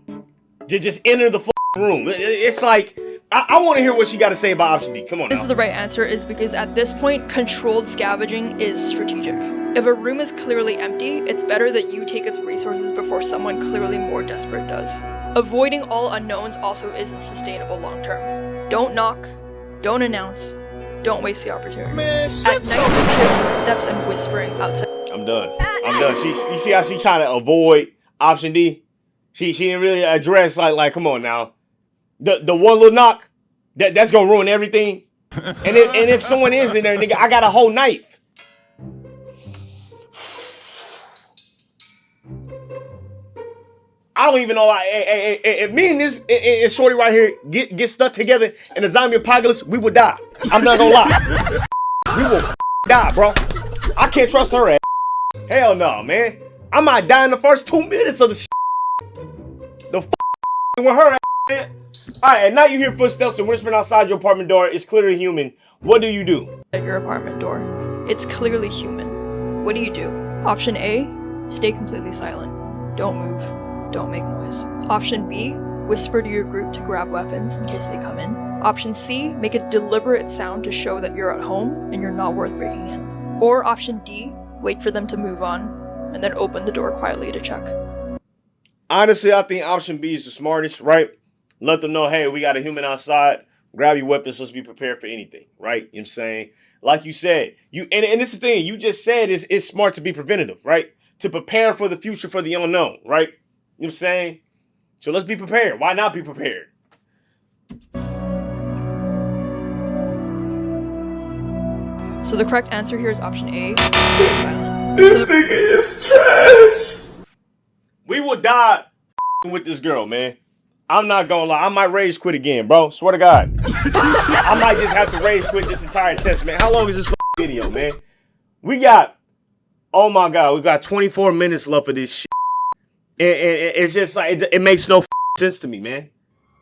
to just enter the room? It's like, I want to hear what she got to say about option D. Come on now. This is the right answer is because at this point, controlled scavenging is strategic. If a room is clearly empty, it's better that you take its resources before someone clearly more desperate does. Avoiding all unknowns also isn't sustainable long term. Don't knock, don't announce, don't waste the opportunity. At night, you hear footsteps and whispering outside. I'm done. You see how she trying to avoid option D? She didn't really address like come on now. The one little knock, that's gonna ruin everything. And if someone is in there, nigga, I got a whole knife. I don't even know. If me and this and Shorty right here get stuck together in a zombie apocalypse, we would die. I'm not gonna lie. We will die, bro. I can't trust her ass. Hell no, man. I might die in the first 2 minutes of the The with her ass, man. Alright, and now you hear footsteps and whispering outside your apartment door. It's clearly human. What do you do? At your apartment door. It's clearly human. What do you do? Option A, stay completely silent. Don't move. Don't make noise. Option B, whisper to your group to grab weapons in case they come in. Option C, make a deliberate sound to show that you're at home and you're not worth breaking in. Or option D, wait for them to move on and then open the door quietly to check. Honestly, I think option B is the smartest, right? Let them know, hey, we got a human outside. Grab your weapons. Let's be prepared for anything, right? You know what I'm saying? Like you said, and it's the thing, you just said it's smart to be preventative, right? To prepare for the future, for the unknown, right? You know what I'm saying? So let's be prepared. Why not be prepared? So the correct answer here is option A, stay silent. This nigga is trash. We will die with this girl, man. I'm not gonna lie. I might rage quit again, bro. Swear to God. I might just have to rage quit this entire test, man. How long is this video, man? We got, oh my God, we got 24 minutes left of this shit. And it's just like, it makes no sense to me, man.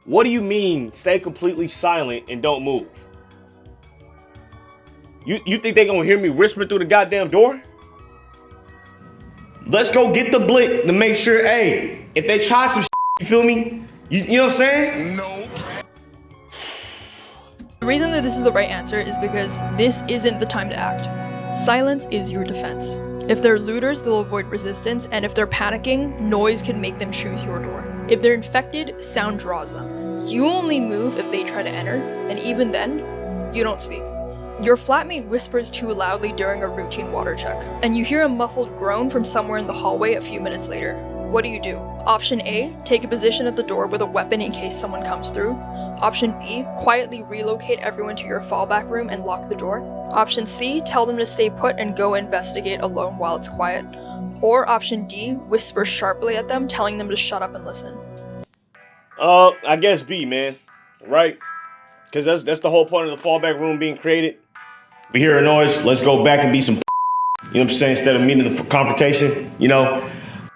What do you mean stay completely silent and don't move? You think they gonna hear me whispering through the goddamn door? Let's go get the blick to make sure, hey, if they try some shit, you feel me? You know what I'm saying? Nope. The reason that this is the right answer is because this isn't the time to act. Silence is your defense. If they're looters, they'll avoid resistance, and if they're panicking, noise can make them choose your door. If they're infected, sound draws them. You only move if they try to enter, and even then, you don't speak. Your flatmate whispers too loudly during a routine water check, and you hear a muffled groan from somewhere in the hallway a few minutes later. What do you do? Option A, take a position at the door with a weapon in case someone comes through. Option B, quietly relocate everyone to your fallback room and lock the door. Option C, tell them to stay put and go investigate alone while it's quiet. Or option D, whisper sharply at them, telling them to shut up and listen. I guess B, man. Right? Because that's the whole point of the fallback room being created. We hear a noise, let's go back and be some, you know what I'm saying, instead of meeting the confrontation, you know?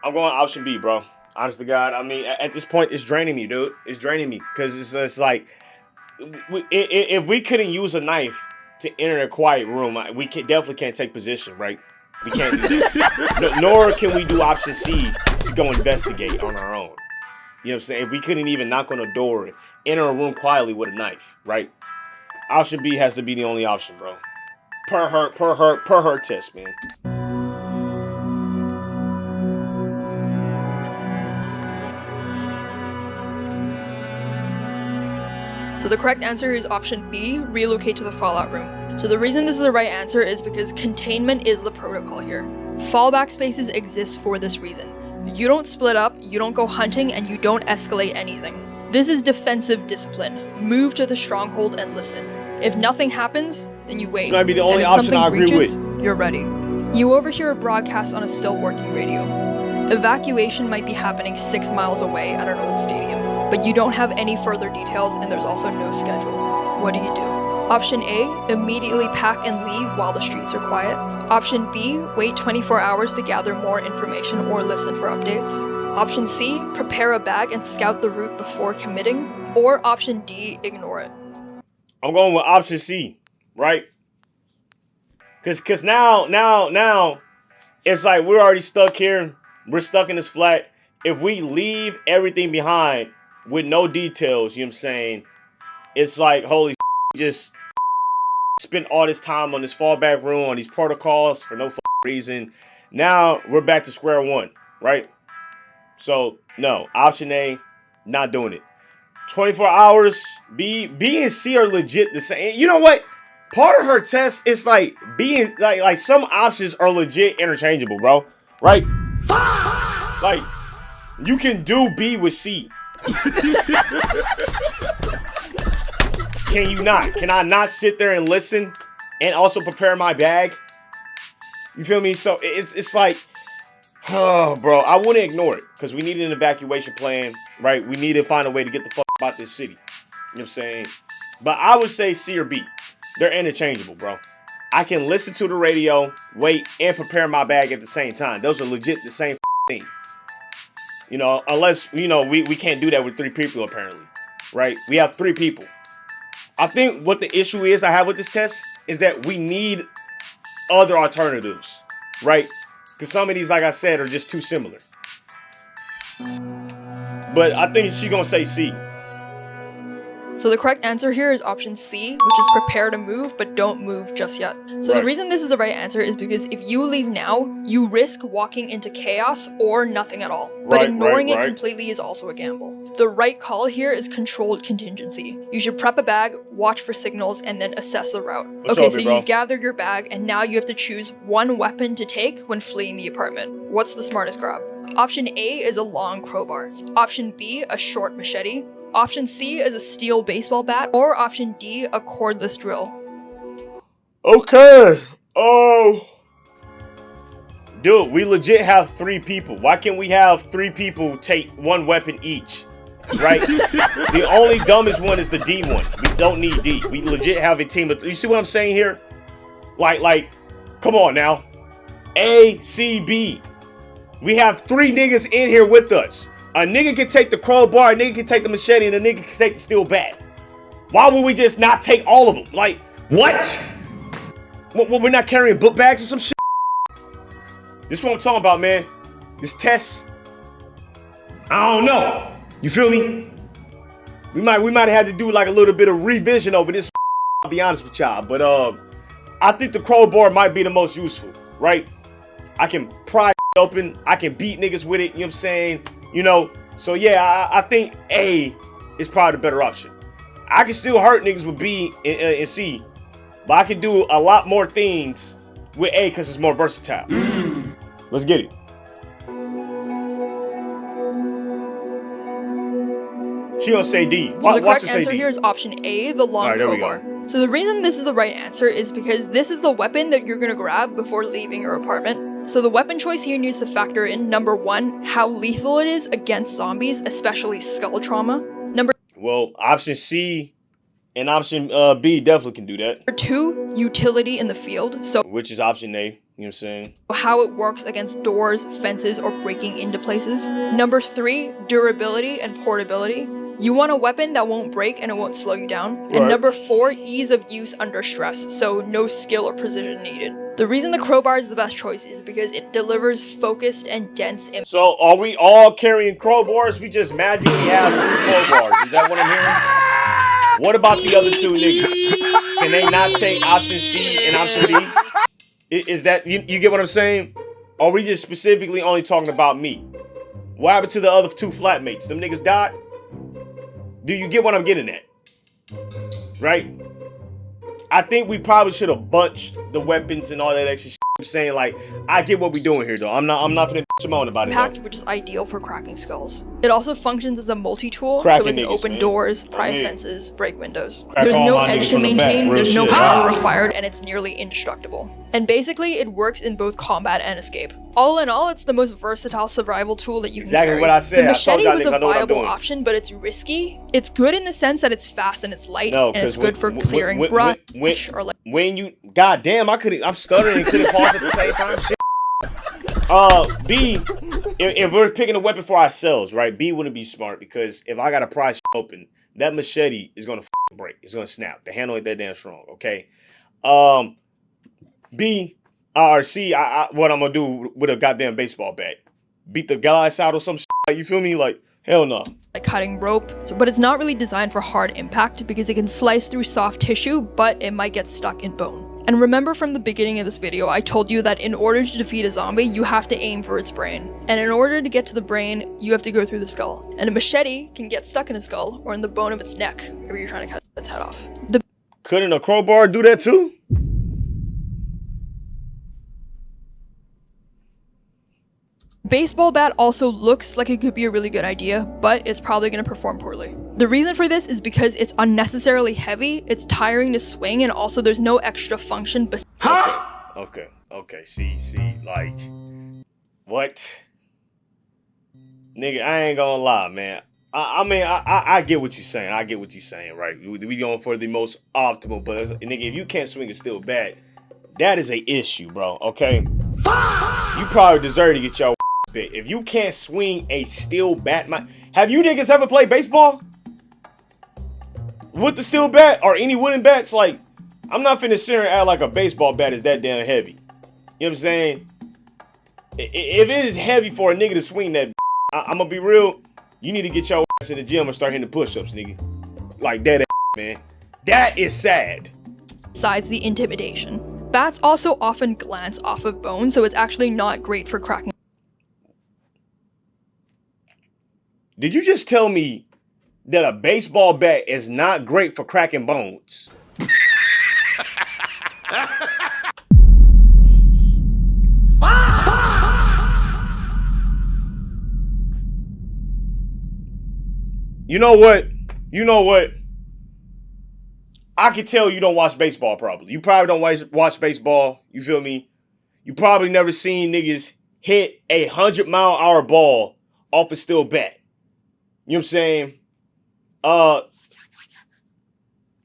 I'm going option B, bro. Honest to God, I mean, at this point, it's draining me, dude. It's draining me, because it's like, if we couldn't use a knife to enter a quiet room, we definitely can't take position, right? We can't do that. Nor can we do option C to go investigate on our own. You know what I'm saying? If we couldn't even knock on a door and enter a room quietly with a knife, right? Option B has to be the only option, bro. Per her test, man. So the correct answer is option B, relocate to the fallout room. So the reason this is the right answer is because containment is the protocol here. Fallback spaces exist for this reason. You don't split up, you don't go hunting, and you don't escalate anything. This is defensive discipline. Move to the stronghold and listen. If nothing happens, then you wait. This might be the only and if option something I agree breaches, with. You're ready. You overhear a broadcast on a still working radio. Evacuation might be happening 6 miles away at an old stadium, but you don't have any further details and there's also no schedule. What do you do? Option A, immediately pack and leave while the streets are quiet. Option B, wait 24 hours to gather more information or listen for updates. Option C, prepare a bag and scout the route before committing. Or option D, ignore it. I'm going with option C, right? Cause now it's like we're already stuck here. We're stuck in this flat. If we leave everything behind with no details, you know what I'm saying? It's like, holy just spent all this time on this fallback room, on these protocols for no reason. Now we're back to square one, right? So no, option A, not doing it. 24 hours, B and C are legit the same. You know what? Part of her test is like being like some options are legit interchangeable, bro. Right? Like you can do B with C. Can you not? Can I not sit there and listen and also prepare my bag? You feel me? So it's like, oh, bro, I wouldn't ignore it because we need an evacuation plan, right? We need to find a way to get the fuck out this city. You know what I'm saying? But I would say C or B. They're interchangeable, bro. I can listen to the radio, wait, and prepare my bag at the same time. Those are legit the same thing. You know, unless, you know, we can't do that with 3 people, apparently. Right? We have 3 people. I think what the issue is I have with this test is that we need other alternatives. Right? Because some of these, like I said, are just too similar. But I think she's going to say C. So the correct answer here is option C, which is prepare to move, but don't move just yet. So the reason this is the right answer is because if you leave now, you risk walking into chaos or nothing at all. But ignoring it completely is also a gamble. The right call here is controlled contingency. You should prep a bag, watch for signals, and then assess the route. Okay, so you've gathered your bag, and now you have to choose one weapon to take when fleeing the apartment. What's the smartest grab? Option A is a long crowbar. Option B, a short machete. Option C is a steel baseball bat, or option D, a cordless drill. Okay. Oh. Dude, we legit have 3 people. Why can't we have 3 people take 1 weapon each? Right? The only dumbest one is the D one. We don't need D. We legit have a team of 3. You see what I'm saying here? Like, come on now. A, C, B. We have 3 niggas in here with us. A nigga can take the crowbar, a nigga can take the machete, and a nigga can take the steel bat. Why would we just not take all of them? Like, what? We're not carrying book bags or some shit? This is what I'm talking about, man. This test. I don't know. You feel me? We might have had to do like a little bit of revision over this. I'll be honest with y'all, but I think the crowbar might be the most useful, right? I can pry open, I can beat niggas with it, you know what I'm saying? You know, so yeah, I think A is probably the better option. I can still hurt niggas with B and C, but I can do a lot more things with A because it's more versatile. Let's get it. She gonna say D. So the Watch correct her say answer D. here is option A, the long Alright, there we crowbar. So the reason this is the right answer is because this is the weapon that you're gonna grab before leaving your apartment. So the weapon choice here needs to factor in, number one, how lethal it is against zombies, especially skull trauma. Well, option C and option B definitely can do that. Number two, utility in the field. So Which is option A, you know what I'm saying? how it works against doors, fences, or breaking into places. Number three, durability and portability. You want a weapon that won't break and it won't slow you down. Right. And number four, ease of use under stress, so no skill or precision needed. The reason the crowbar is the best choice is because it delivers focused and dense impact. So are we all carrying crowbars? We just magically have 3 crowbars. Is that what I'm hearing? What about the other 2 niggas? Can they not take option C and option B? Is that, you get what I'm saying? Or are we just specifically only talking about me? What happened to the other 2 flatmates? Them niggas died? Do you get what I'm getting at? Right? I think we probably should have bunched the weapons and all that extra shit. I'm saying, like, I get what we doing here, though. I'm not finna bitch him on about it, though. Which is ideal for cracking skulls. It also functions as a multi-tool, Cracking so it can niggas, open man. doors, pry Yeah. fences, break windows. Crack There's all no my edge niggas to from the back. maintain, Real there's no shit. power required, and it's nearly indestructible. And basically, it works in both combat and escape. All in all, it's the most versatile survival tool that you Exactly can carry. what I said. The I told machete y'all was niggas a I know what I'm viable doing. option, but it's risky. It's good in the sense that it's fast and it's light, No, and it's 'cause good for clearing brush or like. When you, goddamn, I'm stuttering and couldn't pause at the same time. Shit. B, if we're picking a weapon for ourselves, right? B wouldn't be smart because if I got to pry shit open, that machete is gonna break. It's gonna snap. The handle ain't that damn strong. Okay. B or C, what I'm gonna do with a goddamn baseball bat? Beat the guys out or some shit. Like, you feel me? Like, hell no. Like cutting rope, but it's not really designed for hard impact because it can slice through soft tissue, but it might get stuck in bone. And remember from the beginning of this video, I told you that in order to defeat a zombie, you have to aim for its brain. And in order to get to the brain, you have to go through the skull. And a machete can get stuck in a skull or in the bone of its neck if you're trying to cut its head off. Couldn't a crowbar do that too? Baseball bat also looks like it could be a really good idea, but it's probably going to perform poorly. The reason for this is because it's unnecessarily heavy, it's tiring to swing, and also there's no extra function besides. Okay. See, like, what? Nigga, I ain't gonna lie, man. I mean, I get what you're saying. I get what you're saying, right? We going for the most optimal, but nigga, if you can't swing a steel bat, that is a issue, bro. Okay, you probably deserve to get your bit. If you can't swing a steel bat, have you niggas ever played baseball with the steel bat or any wooden bats? Like, I'm not finna sit here and act like a baseball bat is that damn heavy. You know what I'm saying? If it is heavy for a nigga to swing that, I'm gonna be real. You need to get your ass in the gym and start hitting push-ups, nigga. Like that, man. That is sad. Besides the intimidation. Bats also often glance off of bone, so it's actually not great for cracking. Did you just tell me that a baseball bat is not great for cracking bones? You know what? I can tell you don't watch baseball probably. You probably don't watch baseball. You feel me? You probably never seen niggas hit 100-mile-an-hour ball off a steel bat. You know what I'm saying?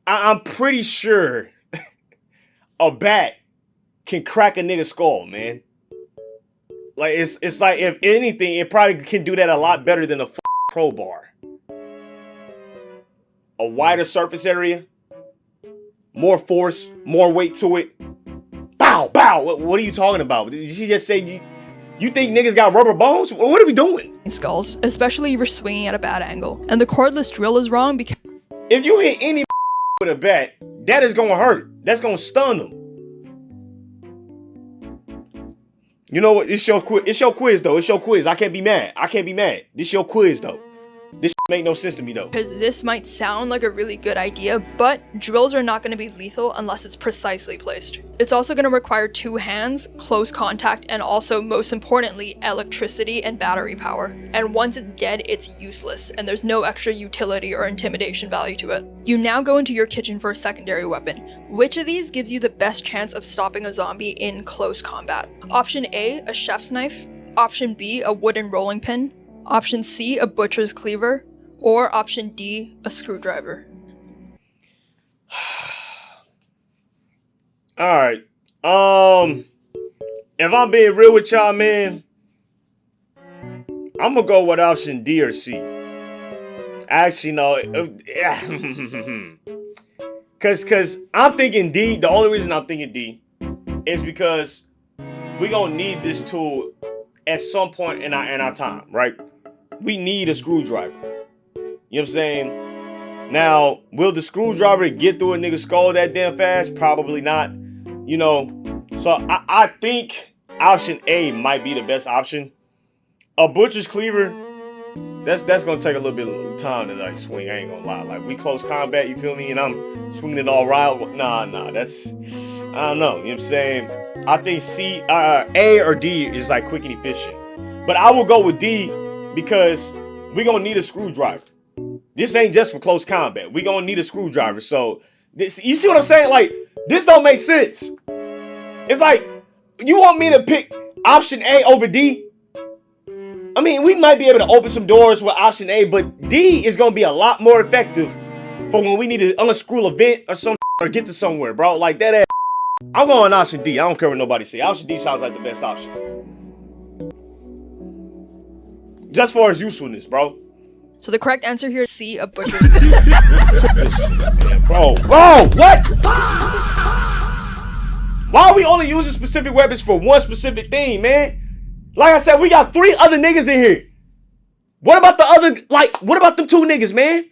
I'm pretty sure a bat can crack a nigga's skull, man. Like, it's like, if anything, it probably can do that a lot better than a crowbar. A wider surface area, more force, more weight to it. Bow, bow. What are you talking about? Did she just say you think niggas got rubber bones? What are we doing? Skulls, especially if you're swinging at a bad angle. And the cordless drill is wrong because if you hit any with a bat, that is gonna hurt. That's gonna stun them. You know what? It's your quiz though. It's your quiz. I can't be mad. This your quiz though. This make no sense to me though. Because this might sound like a really good idea, but drills are not going to be lethal unless it's precisely placed. It's also going to require 2 hands, close contact, and also, most importantly, electricity and battery power. And once it's dead, it's useless, and there's no extra utility or intimidation value to it. You now go into your kitchen for a secondary weapon. Which of these gives you the best chance of stopping a zombie in close combat? Option A, a chef's knife. Option B, a wooden rolling pin. Option C, a butcher's cleaver. Or option D, a screwdriver. Alright. If I'm being real with y'all, man, I'm gonna go with option D or C. Actually, no. Cause I'm thinking D. The only reason I'm thinking D is because we gonna need this tool at some point in our time, right? We need a screwdriver. You know what I'm saying? Now, will the screwdriver get through a nigga's skull that damn fast? Probably not. You know, so I think option A might be the best option. A butcher's cleaver, that's gonna take a little bit of time to like swing. I ain't gonna lie. Like, we close combat, you feel me? And I'm swinging it all right. Nah, that's, I don't know. You know what I'm saying? I think A or D is like quick and efficient. But I will go with D because we gonna need a screwdriver. This ain't just for close combat. We gonna need a screwdriver. So this, you see what I'm saying? Like, this don't make sense. It's like, you want me to pick option A over D? I mean, we might be able to open some doors with option A, but D is gonna be a lot more effective for when we need to unscrew a vent or something or get to somewhere, bro. Like that ass. I'm going option D. I don't care what nobody say. Option D sounds like the best option. Just for its usefulness, bro. So the correct answer here is C, a butcher's cleaver. Bro, what? Why are we only using specific weapons for one specific thing, man? Like I said, we got 3 other niggas in here. What about the other, what about them 2 niggas, man?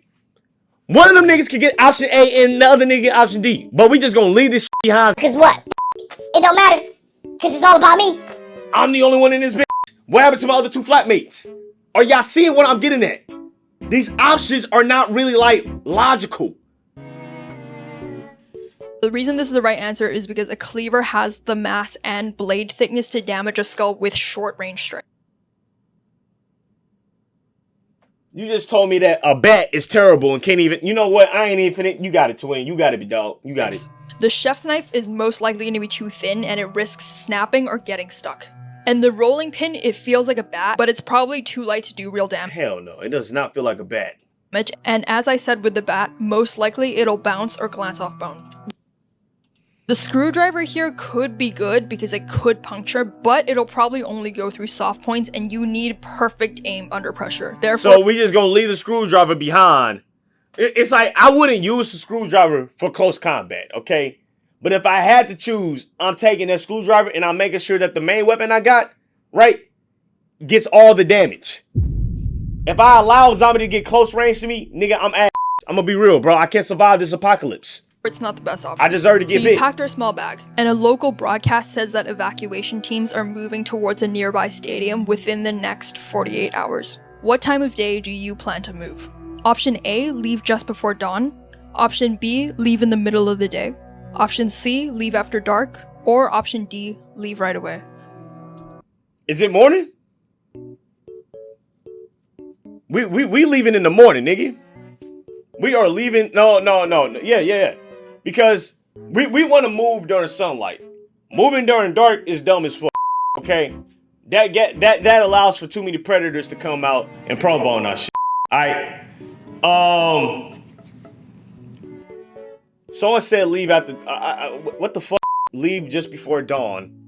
One of them niggas can get option A and the other nigga get option D. But we just gonna leave this shit behind. Cause what? It don't matter. Cause it's all about me. I'm the only one in this bitch. What happened to my other 2 flatmates? Are y'all seeing what I'm getting at? These options are not really, like, logical. The reason this is the right answer is because a cleaver has the mass and blade thickness to damage a skull with short range strike. You just told me that a bat is terrible and can't even, you know what? I ain't even finna, you got it, twin. You got it, dog. You got it. The chef's knife is most likely going to be too thin and it risks snapping or getting stuck. And the rolling pin, it feels like a bat, but it's probably too light to do real damage. Hell no, it does not feel like a bat. And as I said with the bat, most likely it'll bounce or glance off bone. The screwdriver here could be good because it could puncture, but it'll probably only go through soft points and you need perfect aim under pressure. Therefore, so we just gonna leave the screwdriver behind. It's like, I wouldn't use the screwdriver for close combat, okay? But if I had to choose, I'm taking that screwdriver and I'm making sure that the main weapon I got, right, gets all the damage. If I allow a zombie to get close range to me, nigga, I'm ass. I'm gonna be real, bro. I can't survive this apocalypse. it's not the best option. I deserve to get so bit. you packed our small bag, and a local broadcast says that evacuation teams are moving towards a nearby stadium within the next 48 hours. What time of day do you plan to move? Option A, leave just before dawn. Option B, leave in the middle of the day. Option C, leave after dark. Or option D, leave right away. Is it morning? We leaving in the morning, nigga. We are leaving. No. Yeah. Because we want to move during sunlight. Moving during dark is dumb as fuck. Okay? That allows for too many predators to come out and pro bone our shit. Alright. Someone said leave after. What the fuck? Leave just before dawn.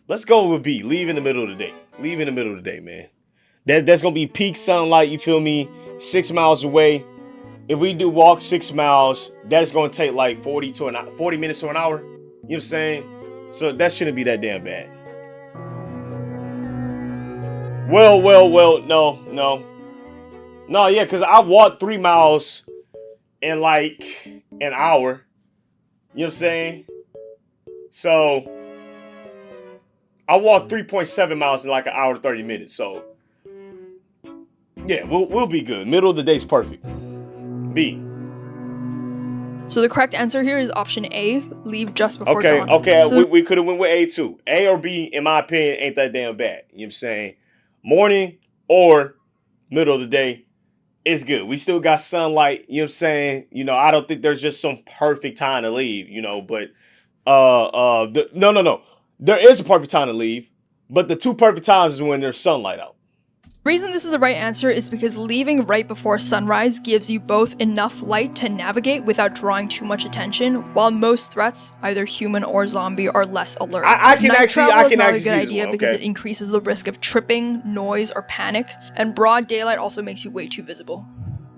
Let's go with B. Leave in the middle of the day. Leave in the middle of the day, man. That's gonna be peak sunlight. You feel me? 6 miles away. If we do walk 6 miles, that's gonna take like 40 minutes to an hour. You know what I'm saying? So that shouldn't be that damn bad. Well. No, yeah, because I walked 3 miles in like an hour. You know what I'm saying? So I walked 3.7 miles in like an hour 30 minutes. So yeah, we'll be good. Middle of the day's perfect. B. So the correct answer here is option A, leave just before Okay, dawn. okay, So we could have went with A too. A or B, in my opinion, ain't that damn bad. You know what I'm saying? Morning or middle of the day is good. We still got sunlight, you know what I'm saying? You know, I don't think there's just some perfect time to leave, you know, but no. There is a perfect time to leave, but the two perfect times is when there's sunlight out. the reason this is the right answer is because leaving right before sunrise gives you both enough light to navigate without drawing too much attention, while most threats, either human or zombie, are less alert. I can Night actually travel is not a see good this idea one, because okay? it increases the risk of tripping, noise, or panic, and broad daylight also makes you way too visible.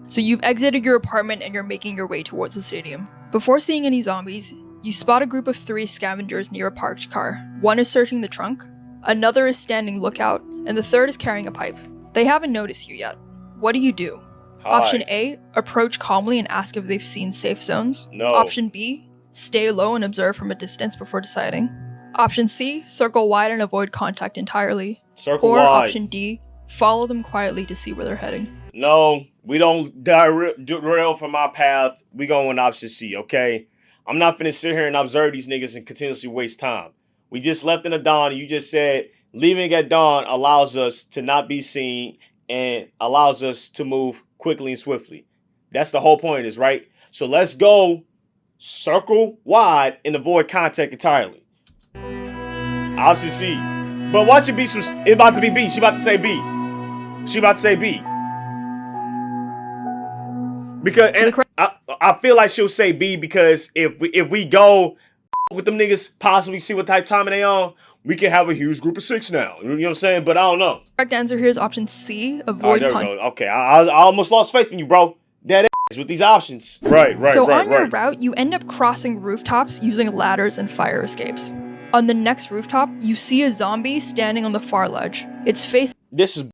So you've exited your apartment and you're making your way towards the stadium. Before seeing any zombies, you spot a group of 3 scavengers near a parked car. One is searching the trunk, another is standing lookout, and the third is carrying a pipe. They haven't noticed you yet. What do? Option A, approach calmly and ask if they've seen safe zones. No. Option B, stay low and observe from a distance before deciding. Option C, circle wide and avoid contact entirely. Circle Or wide. option D, follow them quietly to see where they're heading. No, we don't derail from our path. We going with option C, okay? I'm not finna sit here and observe these niggas and continuously waste time. We just left in the dawn. You just said leaving at dawn allows us to not be seen and allows us to move quickly and swiftly. That's the whole point of this, right? So let's go circle wide and avoid contact entirely. Option C. But watch it be some, it's about to be B. She about to say B. She about to say B. Because and I feel like she'll say B because if we go with them niggas, possibly see what type of time they on, we can have a huge group of 6 now. You know what I'm saying? But I don't know. Correct answer here is option C, Oh, avoid there we contact. go. Okay, I almost lost faith in you, bro. That ass with these options. Right. So on your route, you end up crossing rooftops using ladders and fire escapes. On the next rooftop, you see a zombie standing on the far ledge. Its face This is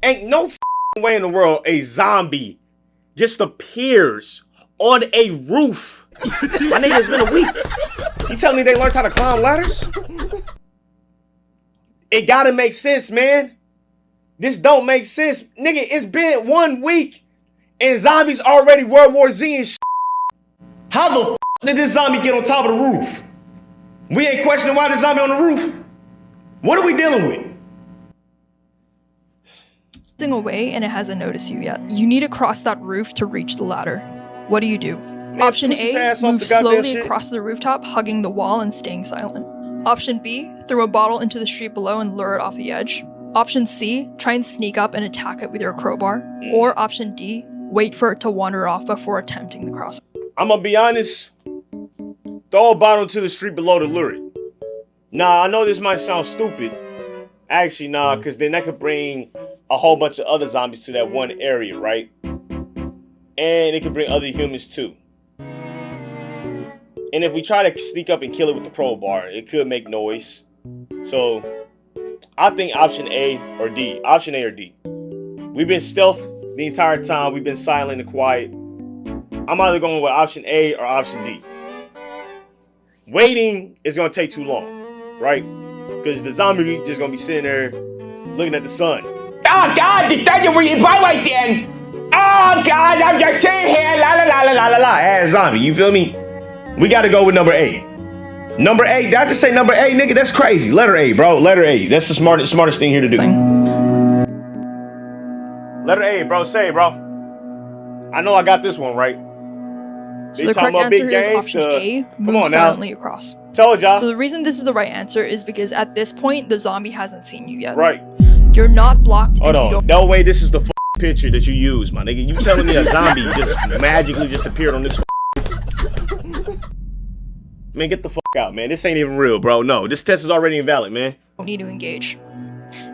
ain't no way in the world a zombie just appears on a roof. My nigga, it's been a week. You telling me they learned how to climb ladders? It gotta make sense, man. This don't make sense. Nigga, it's been 1 week and zombies already World War Z and shit. How the did this zombie get on top of the roof? We ain't questioning why the zombie on the roof. What are we dealing with? away and it hasn't noticed you yet. You need to cross that roof to reach the ladder. What do? Option push his A, ass off move the goddamn slowly shit. across the rooftop, hugging the wall and staying silent. Option B, throw a bottle into the street below and lure it off the edge. Option C, try and sneak up and attack it with your crowbar. Or option D, wait for it to wander off before attempting the crossing. I'm gonna be honest. Throw a bottle to the street below to lure it. Nah, I know this might sound stupid. Actually, nah, because then that could bring a whole bunch of other zombies to that one area, right? And it could bring other humans too. And if we try to sneak up and kill it with the crowbar, it could make noise. So, I think option A or D. Option A or D. We've been stealth the entire time. We've been silent and quiet. I'm either going with option A or option D. Waiting is going to take too long, right? Because the zombie just going to be sitting there looking at the sun. Oh God, the thunder will you buy right then. Oh God, I'm just sitting here, la la la la la la la. Ass zombie, you feel me? We got to go with number A. Number A, did I just say number A, nigga? That's crazy. Letter A, bro. Letter A. That's the smartest thing here to do. Letter A, bro. Say it, bro. I know I got this one right. So the correct answer here is option A, move silently across. Told y'all. So the reason this is the right answer is because at this point, the zombie hasn't seen you yet. Right. You're not blocked. Hold and you on. don't- No way this is the picture that you use, my nigga. You telling me a zombie just magically just appeared on this Man, get the out, man. This ain't even real, bro. No, this test is already invalid, man. Don't need to engage.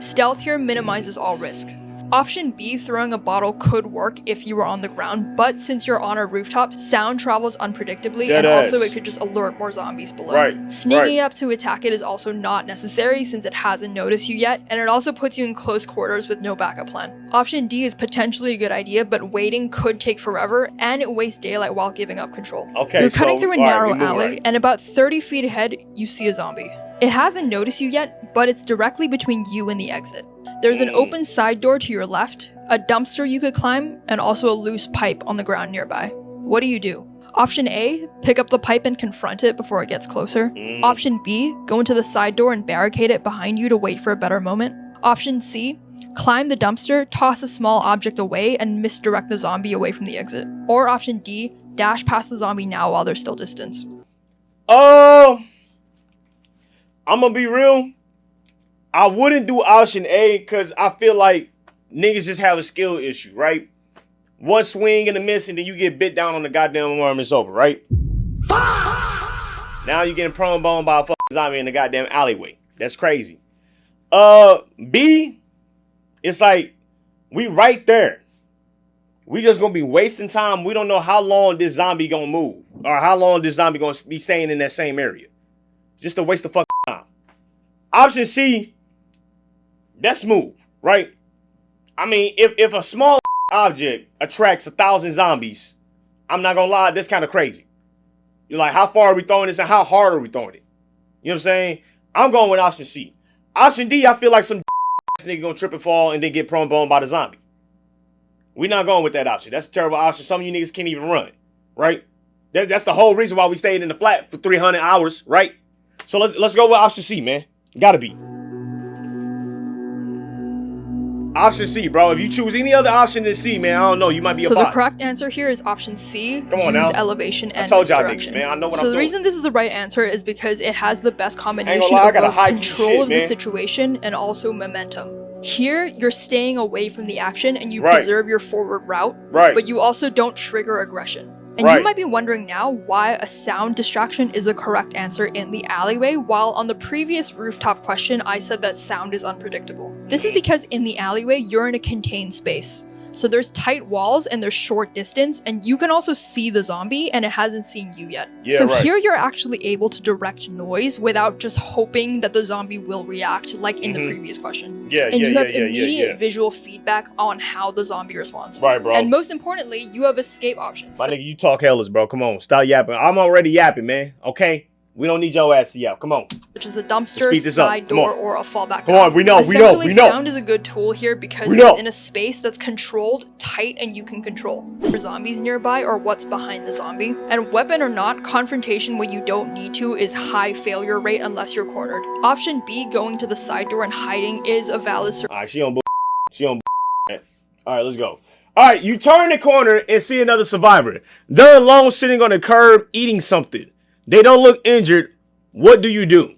Stealth here minimizes all risk. Option B, throwing a bottle could work if you were on the ground, but since you're on a rooftop, sound travels unpredictably, and also it could just alert more zombies below. Right. Sneaking up to attack it is also not necessary since it hasn't noticed you yet, and it also puts you in close quarters with no backup plan. Option D is potentially a good idea, but waiting could take forever, and it wastes daylight while giving up control. Okay, You're cutting through a narrow alley, right. and about 30 feet ahead, you see a zombie. It hasn't noticed you yet, but it's directly between you and the exit. There's an open side door to your left, a dumpster you could climb, and also a loose pipe on the ground nearby. What do you do? Option A, pick up the pipe and confront it before it gets closer. Option B, go into the side door and barricade it behind you to wait for a better moment. Option C, climb the dumpster, toss a small object away, and misdirect the zombie away from the exit. Or option D, dash past the zombie now while there's still distance. I'm gonna be real. I wouldn't do option A because I feel like niggas just have a skill issue, right? One swing and a miss, and then you get bit down on the goddamn arm, it's over, right? Now you're getting prone boned by a fucking zombie in the goddamn alleyway. That's crazy. B, it's like, we right there. We just gonna be wasting time. We don't know how long this zombie gonna move or how long this zombie gonna be staying in that same area. Just a waste of fucking time. Option C, that's smooth, right? I mean, if a small object attracts 1,000 zombies, I'm not gonna lie, that's kind of crazy. You're like, how far are we throwing this and how hard are we throwing it? You know what I'm saying? I'm going with option C. Option D, I feel like some nigga gonna trip and fall and then get prone boned by the zombie. We're not going with that option. That's a terrible option. Some of you niggas can't even run, right? That's the whole reason why we stayed in the flat for 300 hours, right? So let's go with option C, man. Gotta be. Option C, bro. If you choose any other option than C, man, I don't know. You might be a bot. So the correct answer here is option C. Come on now. Elevation and I told y'all misdirection. niggas, man. I know what I'm So the doing. reason this is the right answer is because it has the best combination lie, I of got a both high key control shit, of the man. situation and also momentum. Here, you're staying away from the action and you Right. preserve your forward route, Right. but you also don't trigger aggression. And Right. you might be wondering now why a sound distraction is the correct answer in the alleyway, while on the previous rooftop question, I said that sound is unpredictable. This is because in the alleyway, you're in a contained space. So there's tight walls and there's short distance, and you can also see the zombie and it hasn't seen you yet. Yeah, so right. here you're actually able to direct noise without just hoping that the zombie will react like in the previous question. Yeah, And yeah, you yeah, have yeah, immediate yeah. visual feedback on how the zombie responds. Right, bro. And most importantly, you have escape options. My nigga, you talk hellas, bro. Come on. Stop yapping. I'm already yapping, man. Okay? We don't need your ass to yap. Come on. Which is a dumpster, speed this up. side Come door, on. or a fallback. Come on, path. we know. Essentially, sound is a good tool here because We know. it's in a space that's controlled, tight, and you can control. There's zombies nearby or what's behind the zombie. And weapon or not, confrontation when you don't need to is high failure rate unless you're cornered. Option B, going to the side door and hiding, is a valid All right, she on She on All right, let's go. All right, you turn the corner and see another survivor. They're alone sitting on the curb eating something. They don't look injured. What do you do?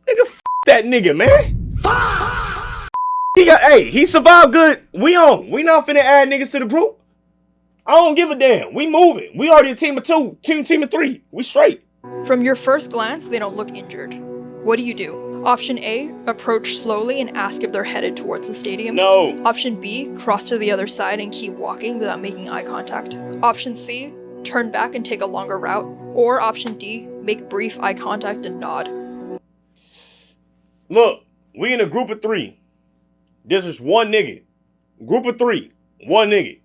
Nigga, that nigga, man. He survived good. We not finna add niggas to the group. I don't give a damn. We moving. We already a team of 2, team of 3. We straight. From your first glance, they don't look injured. What do you do? Option A, approach slowly and ask if they're headed towards the stadium. No. Option B, cross to the other side and keep walking without making eye contact. Option C, turn back and take a longer route. Or option D, make brief eye contact and nod. Look, we in a group of 3. This is one nigga. Group of 3. One nigga.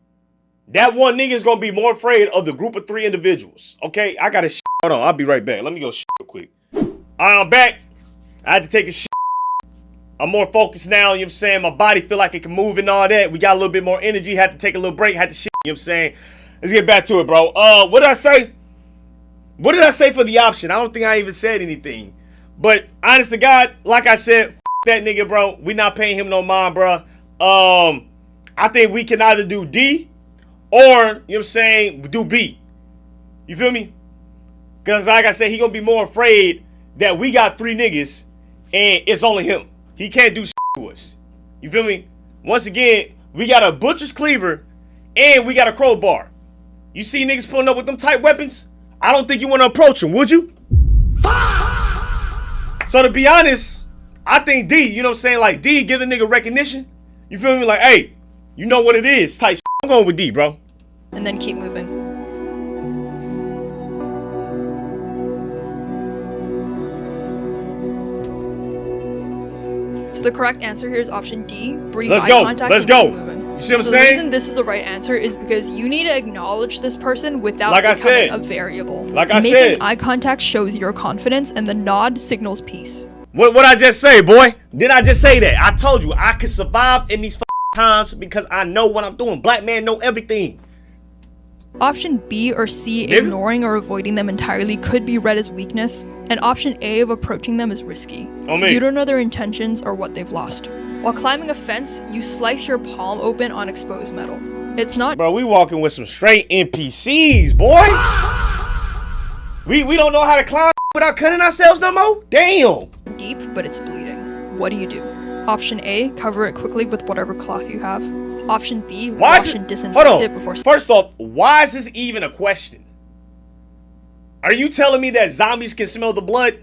That one nigga is gonna be more afraid of the group of 3 individuals. Okay, I gotta shit. Hold on, I'll be right back. Let me go shit real quick. I'm back. I had to take a shit. I'm more focused now, you know what I'm saying? My body feel like it can move and all that. We got a little bit more energy. Had to take a little break. Had to shit, you know what I'm saying? Let's get back to it, bro. What did I say? What did I say for the option? I don't think I even said anything. But honest to God, like I said, f that nigga, bro. We not paying him no mind, bro. I think we can either do D or, you know what I'm saying, do B. You feel me? Because like I said, he gonna be more afraid that we got 3 niggas and it's only him. He can't do shit to us. You feel me? Once again, we got a butcher's cleaver and we got a crowbar. You see niggas pulling up with them tight weapons? I don't think you want to approach them, would you? So to be honest, I think D, you know what I'm saying? Like D, give the nigga recognition. You feel me? Like, hey, you know what it is type shit. I'm going with D, bro. And then keep moving. So the correct answer here is option D. Brief Let's eye go. contact Let's and go. keep moving. You see what I'm So saying? the reason this is the right answer is because you need to acknowledge this person without Like I becoming said. a variable. Like I Making said. eye contact shows your confidence, and the nod signals peace. What I just say, boy? Did I just say that? I told you I can survive in these times because I know what I'm doing. Black man know everything. Option B or C, Nigga. ignoring or avoiding them entirely, could be read as weakness, and option A of approaching them is risky. On me. You don't know their intentions or what they've lost. While climbing a fence, you slice your palm open on exposed metal. It's not Bro, we walking with some straight NPCs, boy. We don't know how to climb without cutting ourselves no more? Damn. deep, but it's bleeding. What do you do? Option A, cover it quickly with whatever cloth you have. Option B, Why wash is and it? disinfect Hold it on. before. First off, why is this even a question? Are you telling me that zombies can smell the blood?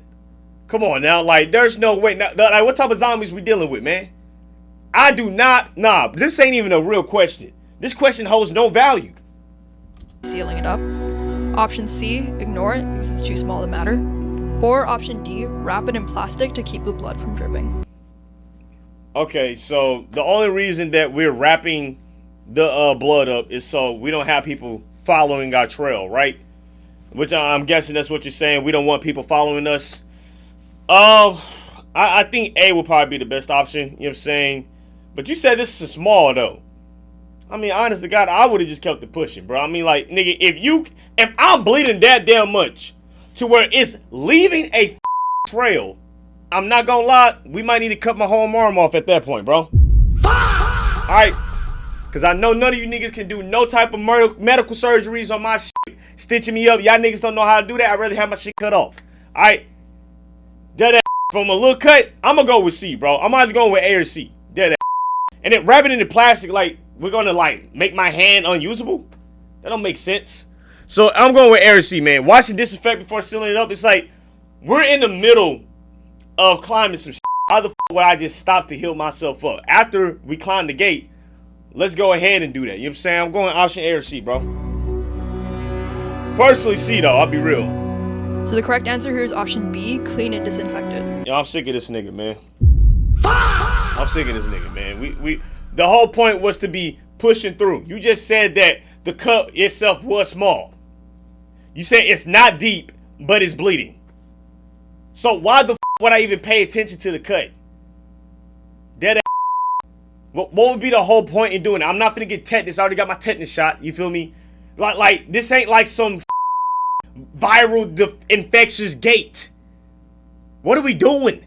Come on now, like there's no way. Now, like, what type of zombies we dealing with, man? I do not. Nah, this ain't even a real question. This question holds no value. Sealing it up. Option C, ignore it because it's too small to matter. Or option D, wrap it in plastic to keep the blood from dripping. Okay, so the only reason that we're wrapping the blood up is so we don't have people following our trail, right? Which I'm guessing that's what you're saying. We don't want people following us. I think A will probably be the best option. You know what I'm saying? But you said this is small though. I mean, honest to God, I would have just kept it pushing, bro. I mean, like, nigga, if I'm bleeding that damn much to where it's leaving a trail, I'm not gonna lie, we might need to cut my whole arm off at that point, bro. Alright? Because I know none of you niggas can do no type of medical surgeries on my shit. Stitching me up. Y'all niggas don't know how to do that. I'd rather have my shit cut off. Alright? Dead from a little cut, I'm gonna go with C, bro. I'm either going with A or C. Dead. And then wrap it in the plastic, like, we're gonna, like, make my hand unusable? That don't make sense. So, I'm going with A or C, man. Wash and disinfect before sealing it up. It's like, we're in the middle of climbing some shit. How the f would I just stop to heal myself up? After we climb the gate, let's go ahead and do that. You know what I'm saying? I'm going option A or C, bro. Personally, C, though. I'll be real. So the correct answer here is option B, clean and disinfect it. Yo, I'm sick of this nigga, man. I'm sick of this nigga, man. The whole point was to be pushing through. You just said that the cut itself was small. You said it's not deep, but it's bleeding. So why the f would I even pay attention to the cut? Dead ass. What would be the whole point in doing it? I'm not gonna get tetanus. I already got my tetanus shot. You feel me? Like this ain't like some viral infectious gate. What are we doing?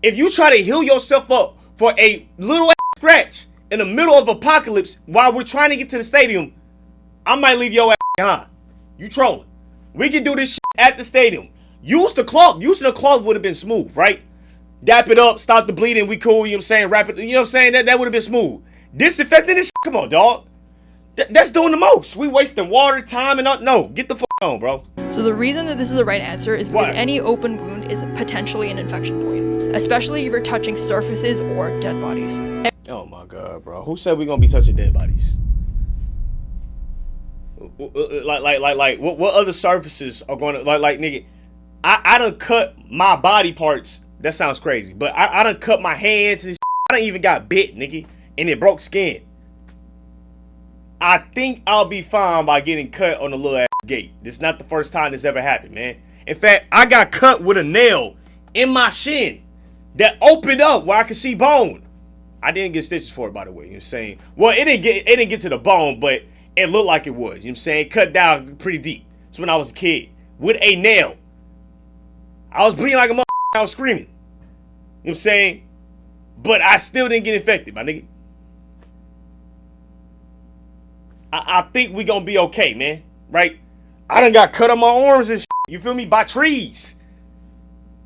If you try to heal yourself up for a little ass scratch in the middle of apocalypse while we're trying to get to the stadium, I might leave your ass behind. You trolling. We can do this shit at the stadium. Use the cloth. Using the cloth would have been smooth, right? Dap it up, stop the bleeding, we cool, you know what I'm saying? Wrap it, you know what I'm saying? That would have been smooth. Disinfecting this shit, come on, dog. That's doing the most. We wasting water, time, and no, get the fuck on, bro. So the reason that this is the right answer is because What? any open wound is potentially an infection point, especially if you're touching surfaces or dead bodies. Oh my God, bro. Who said we gonna be touching dead bodies? Like, what other surfaces are gonna, like, nigga, I done cut my body parts. That sounds crazy, but I done cut my hands and shit. I done even got bit, nigga, and it broke skin. I think I'll be fine by getting cut on the little ass gate. This is not the first time this ever happened, man. In fact, I got cut with a nail in my shin that opened up where I could see bone. I didn't get stitches for it, by the way. You know what I'm saying? Well, it didn't get to the bone, but it looked like it was. You know what I'm saying? Cut down pretty deep. It's when I was a kid with a nail. I was bleeding like a motherfucker. I was screaming. You know what I'm saying? But I still didn't get infected, my nigga. I think we gonna be okay, man. Right? I done got cut on my arms and shit. You feel me? By trees.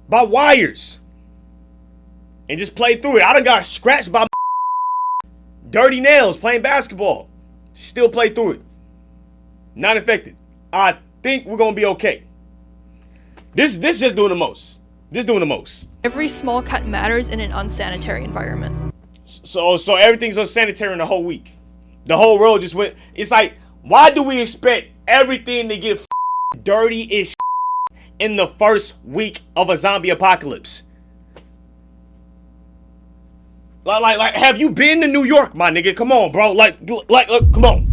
By wires. And just played through it. I done got scratched by dirty nails playing basketball. Still play through it. Not infected. I think we're gonna be okay. This just doing the most. This doing the most. Every small cut matters in an unsanitary environment. So everything's unsanitary in the whole week. The whole world just went. It's like, why do we expect everything to get dirty as in the first week of a zombie apocalypse? Like, have you been to New York, my nigga? Come on, bro. Like, look, come on.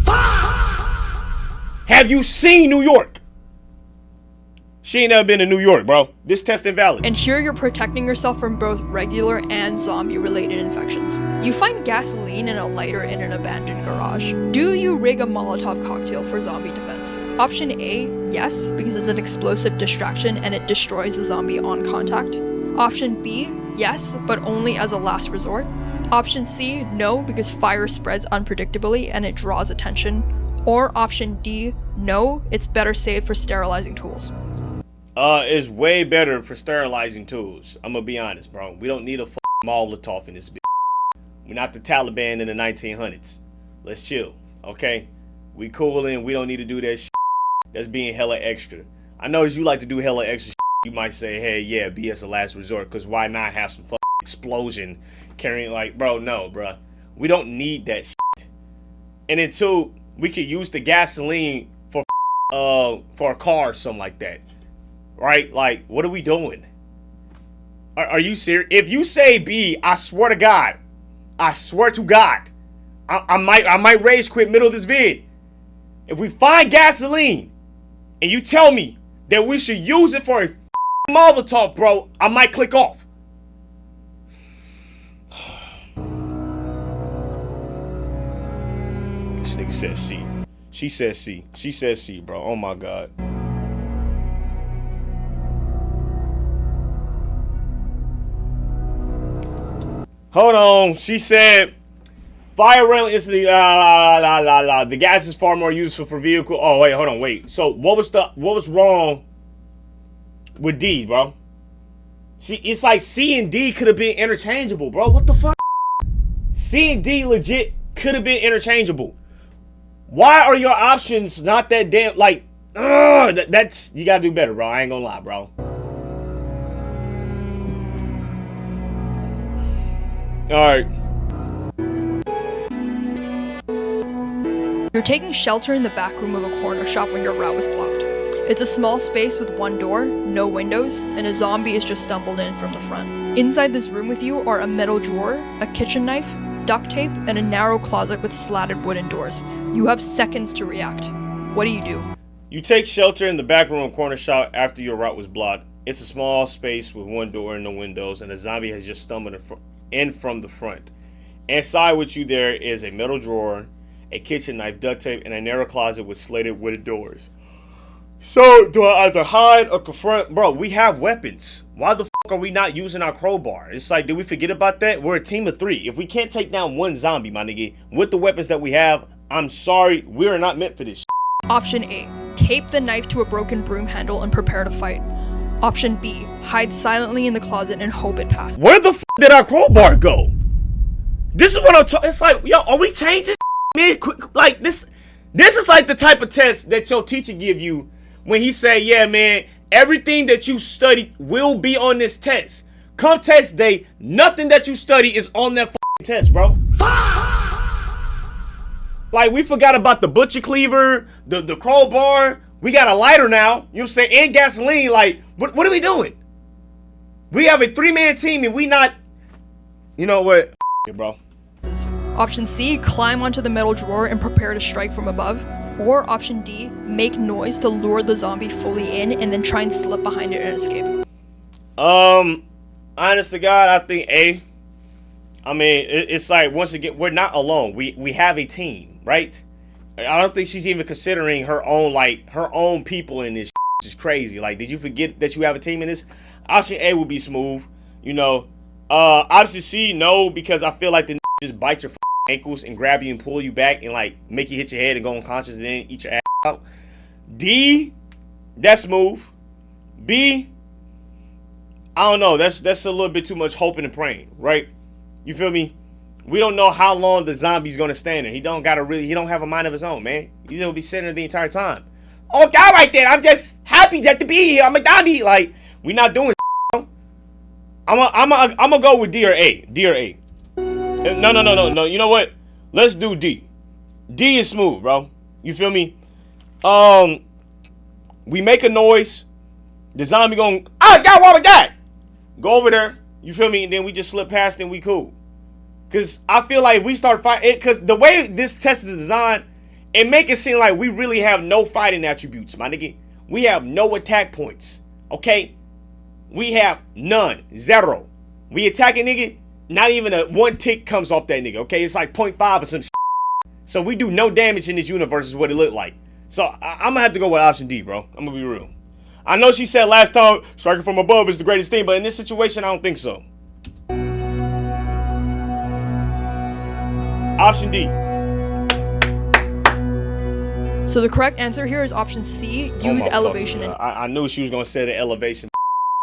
Have you seen New York? She ain't never been to New York, bro. This test invalid. And here you're protecting yourself from both regular and zombie-related infections. You find gasoline and a lighter in an abandoned garage. Do you rig a Molotov cocktail for zombie defense? Option A, yes, because it's an explosive distraction and it destroys the zombie on contact. Option B, yes, but only as a last resort. Option C, no, because fire spreads unpredictably and it draws attention. Or option D, no, it's better saved for sterilizing tools. It's way better for sterilizing tools. I'm gonna be honest, bro. We don't need a Molotov in this bitch. We're not the Taliban in the 1900s. Let's chill, okay? We coolin'. We don't need to do that shit. That's being hella extra. I notice you like to do hella extra shit. You might say, hey, yeah, be as a last resort, because why not have some explosion carrying, like, bro, no, bro. We don't need that shit. And then two, we could use the gasoline for a car or something like that. Right? Like, what are we doing? Are you serious? If you say B, I swear to God, I might rage quit middle of this vid. If we find gasoline and you tell me that we should use it for a Molotov, bro, I might click off. This nigga said C. She said C. She said C, bro. Oh my God. Hold on. She said, fire railing instantly. The gas is far more useful for vehicle. Oh wait, hold on, wait. So what was wrong with D, bro? It's like C and D could have been interchangeable, bro. What the fuck? C and D legit could have been interchangeable. Why are your options not that damn like? That's you gotta do better, bro. I ain't gonna lie, bro. Alright. You're taking shelter in the back room of a corner shop when your route was blocked. It's a small space with one door, no windows, and a zombie has just stumbled in from the front. Inside this room with you are a metal drawer, a kitchen knife, duct tape, and a narrow closet with slatted wooden doors. You have seconds to react. What do? You take shelter in the back room of corner shop after your route was blocked. It's a small space with one door and no windows, and a zombie has just stumbled in from the front. Inside with you there is a metal drawer, a kitchen knife, duct tape, and a narrow closet with slated wooden doors. So, do I either hide or confront? Bro, we have weapons. Why the fuck are we not using our crowbar? It's like, did we forget about that? We're a team of 3. If we can't take down one zombie, my nigga, with the weapons that we have, I'm sorry, we are not meant for this shit. Option A, tape the knife to a broken broom handle and prepare to fight. Option B, hide silently in the closet and hope it passes. Where the fuck did our crowbar go? This is what I'm talking. It's like, yo, are we changing, man? Like this is like the type of test that your teacher give you when he say, yeah, man, everything that you studied will be on this test. Come test day, nothing that you study is on that test, bro. Like, we forgot about the butcher cleaver, the crowbar. We got a lighter now, you know what I'm saying, and gasoline. Like, what are we doing? We have a 3-man team and we not, you know what, bro. Option C, climb onto the metal drawer and prepare to strike from above. Or option D, make noise to lure the zombie fully in and then try and slip behind it and escape. Honest to God, I think A. I mean, it's like, once again, we're not alone. We have a team, right? I don't think she's even considering her own people in this, which is crazy. Like, did you forget that you have a team in this? Option A would be smooth, you know. Option C, no, because I feel like the just bite your ankles and grab you and pull you back and like make you hit your head and go unconscious and then eat your ass out. D, that's smooth. B, I don't know. That's a little bit too much hoping and praying, right? You feel me? We don't know how long the zombie's gonna stand there. He don't have a mind of his own, man. He's gonna be sitting there the entire time. Oh God, right there. I'm just happy that to be here. I'm a zombie. Like, we not doing. I'm gonna go with D or A. D or A. No. You know what? Let's do D. D is smooth, bro. You feel me? We make a noise. The zombie gon' got what we got. Go over there. You feel me? And then we just slip past and we cool. Cause I feel like if we start fighting, cause the way this test is designed, it make it seem like we really have no fighting attributes, my nigga. We have no attack points. Okay? We have none. Zero. We attack a nigga, not even a one tick comes off that nigga. Okay? It's like 0.5 or some shit. So we do no damage in this universe is what it look like. So I'm gonna have to go with option D, bro. I'm gonna be real. I know she said last time striking from above is the greatest thing, but in this situation, I don't think so. Option D. So the correct answer here is option C, use elevation. I knew she was gonna say the elevation.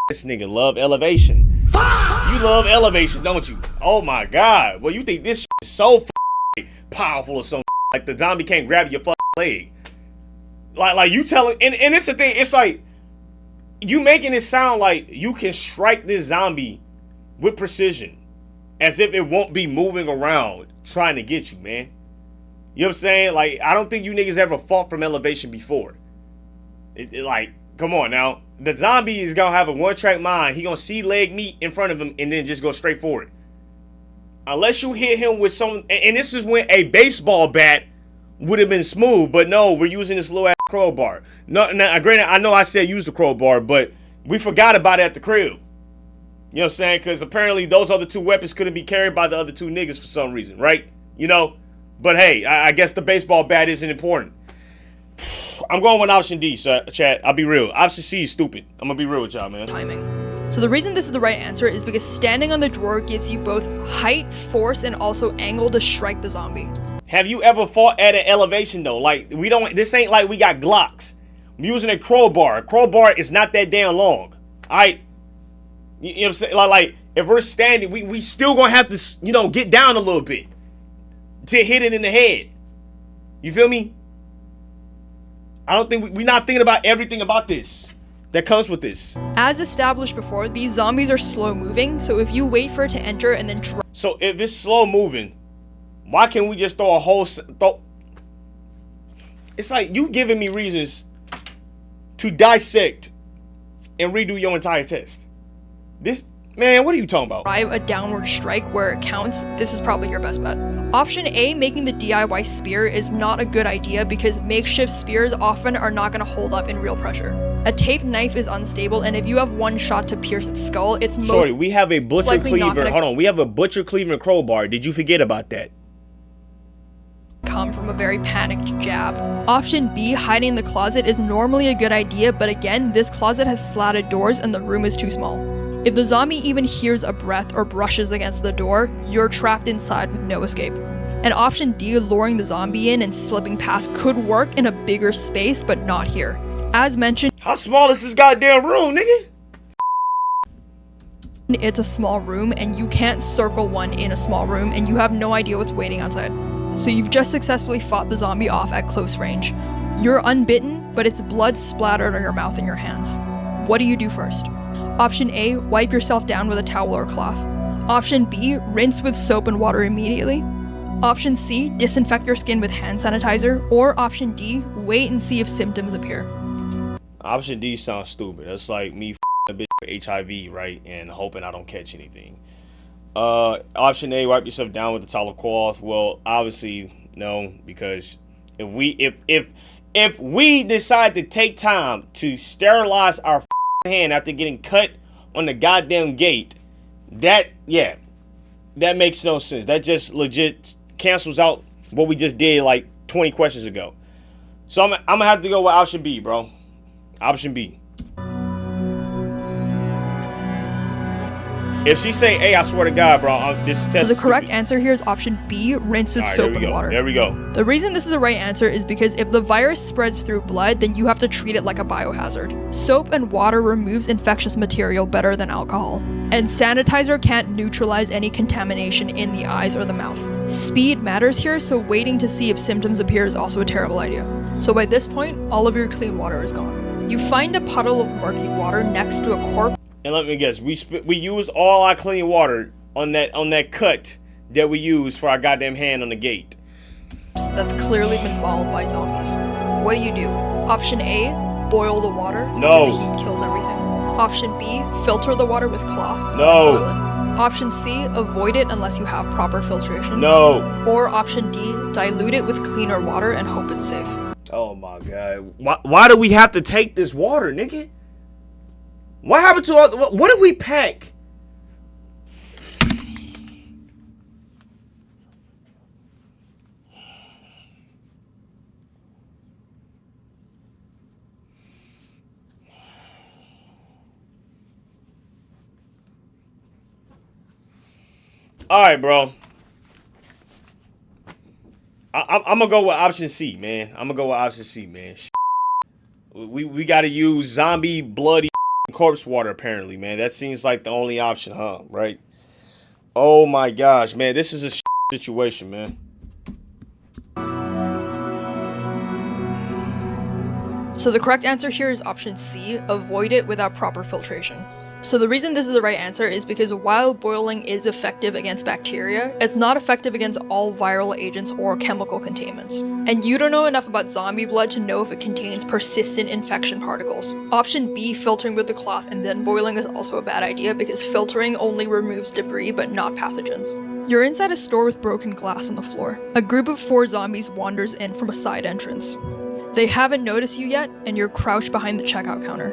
This nigga love elevation. You love elevation, don't you? Oh my God. Well, you think this is so powerful or something? Like the zombie can't grab your fucking leg. Like you telling, and it's the thing, it's like, you making it sound like you can strike this zombie with precision. As if it won't be moving around trying to get you, man. You know what I'm saying? Like, I don't think you niggas ever fought from elevation before. Like, come on now. The zombie is gonna have a one-track mind. He gonna see leg meat in front of him and then just go straight for it. Unless you hit him with some, and this is when a baseball bat would have been smooth, but no, we're using this little ass crowbar. No, now, granted, I know I said use the crowbar, but we forgot about it at the crib. You know what I'm saying? Because apparently those other two weapons couldn't be carried by the other two niggas for some reason, right? You know? But hey, I guess the baseball bat isn't important. I'm going with option D, chat. I'll be real. Option C is stupid. I'm going to be real with y'all, man. Timing. So the reason this is the right answer is because standing on the drawer gives you both height, force, and also angle to strike the zombie. Have you ever fought at an elevation, though? Like, this ain't like we got Glocks. I'm using a crowbar. A crowbar is not that damn long. All right? You know what I'm saying? Like if we're standing, we still gonna have to, you know, get down a little bit to hit it in the head. You feel me? I don't think we're not thinking about everything about this that comes with this. As established before, these zombies are slow moving, so if you wait for it to enter and then drop. So if it's slow moving, why can't we just throw a whole It's like you giving me reasons to dissect and redo your entire test. This, man, what are you talking about? Drive a downward strike where it counts. This is probably your best bet. Option A, making the DIY spear, is not a good idea because makeshift spears often are not going to hold up in real pressure. A taped knife is unstable, and if you have one shot to pierce its skull, it's Shorty, we have a butcher cleaver. Hold on, we have a butcher cleaver crowbar. Did you forget about that? Come from a very panicked jab. Option B, hiding in the closet, is normally a good idea, but again, this closet has slatted doors and the room is too small. If the zombie even hears a breath or brushes against the door, you're trapped inside with no escape. And option D, luring the zombie in and slipping past, could work in a bigger space, but not here. As mentioned, how small is this goddamn room, nigga? It's a small room and you can't circle one in a small room and you have no idea what's waiting outside. So you've just successfully fought the zombie off at close range. You're unbitten, but it's blood splattered on your mouth and your hands. What do you do first? Option A, wipe yourself down with a towel or cloth. Option B, rinse with soap and water immediately. Option C, disinfect your skin with hand sanitizer. Or option D, wait and see if symptoms appear. Option D sounds stupid. That's like me a bitch with HIV, right? And hoping I don't catch anything. Option A, wipe yourself down with a towel or cloth. Well, obviously no, because if we decide to take time to sterilize our hand after getting cut on the goddamn gate, that makes no sense. That just legit cancels out what we just did like 20 questions ago. So I'm gonna have to go with option B, bro. Option B. If she say, hey, I swear to God, bro, this test So the correct answer here is option B, rinse with soap and water. There we go. The reason this is the right answer is because if the virus spreads through blood, then you have to treat it like a biohazard. Soap and water removes infectious material better than alcohol. And sanitizer can't neutralize any contamination in the eyes or the mouth. Speed matters here, so waiting to see if symptoms appear is also a terrible idea. So by this point, all of your clean water is gone. You find a puddle of murky water next to a corpse. And let me guess, we used all our clean water on that cut that we use for our goddamn hand on the gate. That's clearly been mauled by zombies. What do? Option A, boil the water. No. Because heat kills everything. Option B, filter the water with cloth. No. Boil it. Option C, avoid it unless you have proper filtration. No. Or option D, dilute it with cleaner water and hope it's safe. Oh my god. Why do we have to take this water, nigga? What happened to all, what did we pack? All right, bro. I'm gonna go with option C, man. I'm gonna go with option C, man. We gotta use zombie bloody corpse water, apparently, man. That seems like the only option, huh? Right? Oh my gosh, man. This is a situation, man. So the correct answer here is option C, avoid it without proper filtration. So the reason this is the right answer is because while boiling is effective against bacteria, it's not effective against all viral agents or chemical contaminants. And you don't know enough about zombie blood to know if it contains persistent infection particles. Option B, filtering with the cloth and then boiling, is also a bad idea because filtering only removes debris but not pathogens. You're inside a store with broken glass on the floor. A group of 4 zombies wanders in from a side entrance. They haven't noticed you yet, and you're crouched behind the checkout counter.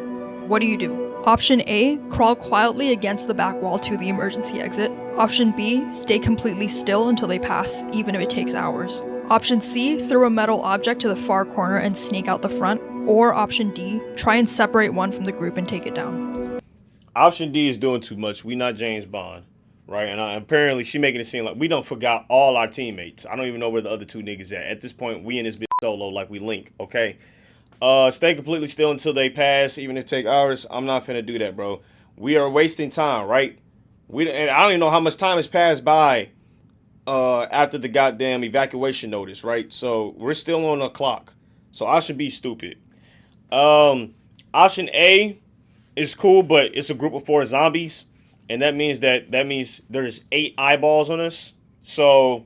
What do? Option A, crawl quietly against the back wall to the emergency exit. Option B, stay completely still until they pass, even if it takes hours. Option C, throw a metal object to the far corner and sneak out the front. Or option D, try and separate one from the group and take it down. Option D is doing too much. We not James Bond, right? And apparently she making it seem like we don't forgot all our teammates. I don't even know where the other 2 niggas at. At this point, we in this bitch solo like we Link, okay? Stay completely still until they pass, even if it take hours. I'm not finna do that, bro. We are wasting time, right? And I don't even know how much time has passed by after the goddamn evacuation notice, right? So we're still on the clock. So option B, stupid. Option A is cool, but it's a group of 4 zombies, and that means there's 8 eyeballs on us. So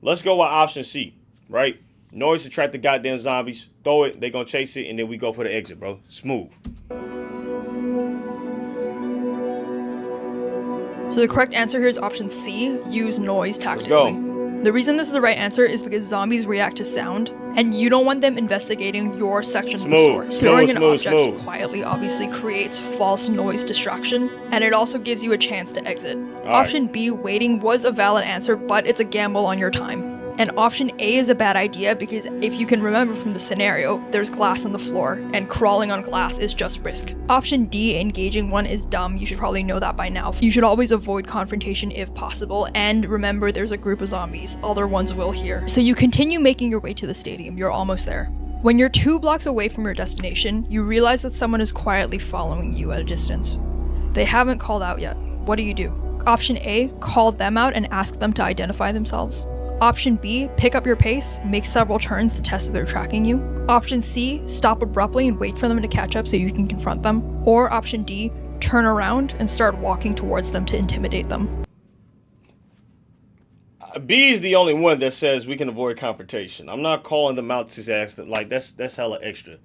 let's go with option C, right? Noise attract the goddamn zombies. Throw it, they gonna chase it, and then we go for the exit, bro. Smooth. So the correct answer here is option C, use noise tactically. Let's go. The reason this is the right answer is because zombies react to sound, and you don't want them investigating your section of the store. Throwing an object quietly obviously creates false noise distraction, and it also gives you a chance to exit. Option B, waiting, was a valid answer, but it's a gamble on your time. And option A is a bad idea because if you can remember from the scenario, there's glass on the floor, and crawling on glass is just risk. Option D, engaging one, is dumb. You should probably know that by now. You should always avoid confrontation if possible, and remember there's a group of zombies. Other ones will hear. So you continue making your way to the stadium. You're almost there. When you're 2 blocks away from your destination, you realize that someone is quietly following you at a distance. They haven't called out yet. What do? Option A, call them out and ask them to identify themselves. Option B, pick up your pace, make several turns to test if they're tracking you. Option C, stop abruptly and wait for them to catch up so you can confront them. Or option D, turn around and start walking towards them to intimidate them. B is the only one that says we can avoid confrontation. I'm not calling them out to ask them, like that's hella extra.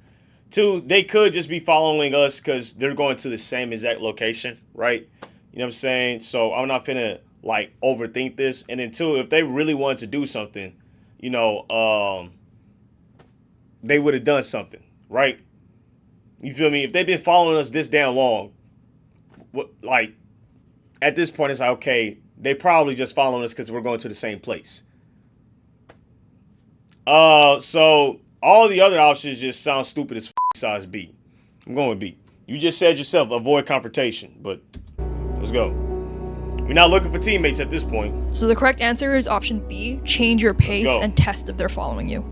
2, they could just be following us because they're going to the same exact location, right? You know what I'm saying? So I'm not finna like overthink this. And then 2, if they really wanted to do something, you know, they would have done something, right? You feel me? If they've been following us this damn long, like at this point it's like, okay, they probably just following us because we're going to the same place. So all the other options just sound stupid as size B. I'm going with B. You just said yourself, avoid confrontation, but let's go. We're not looking for teammates at this point. So the correct answer is option B, change your pace and test if they're following you.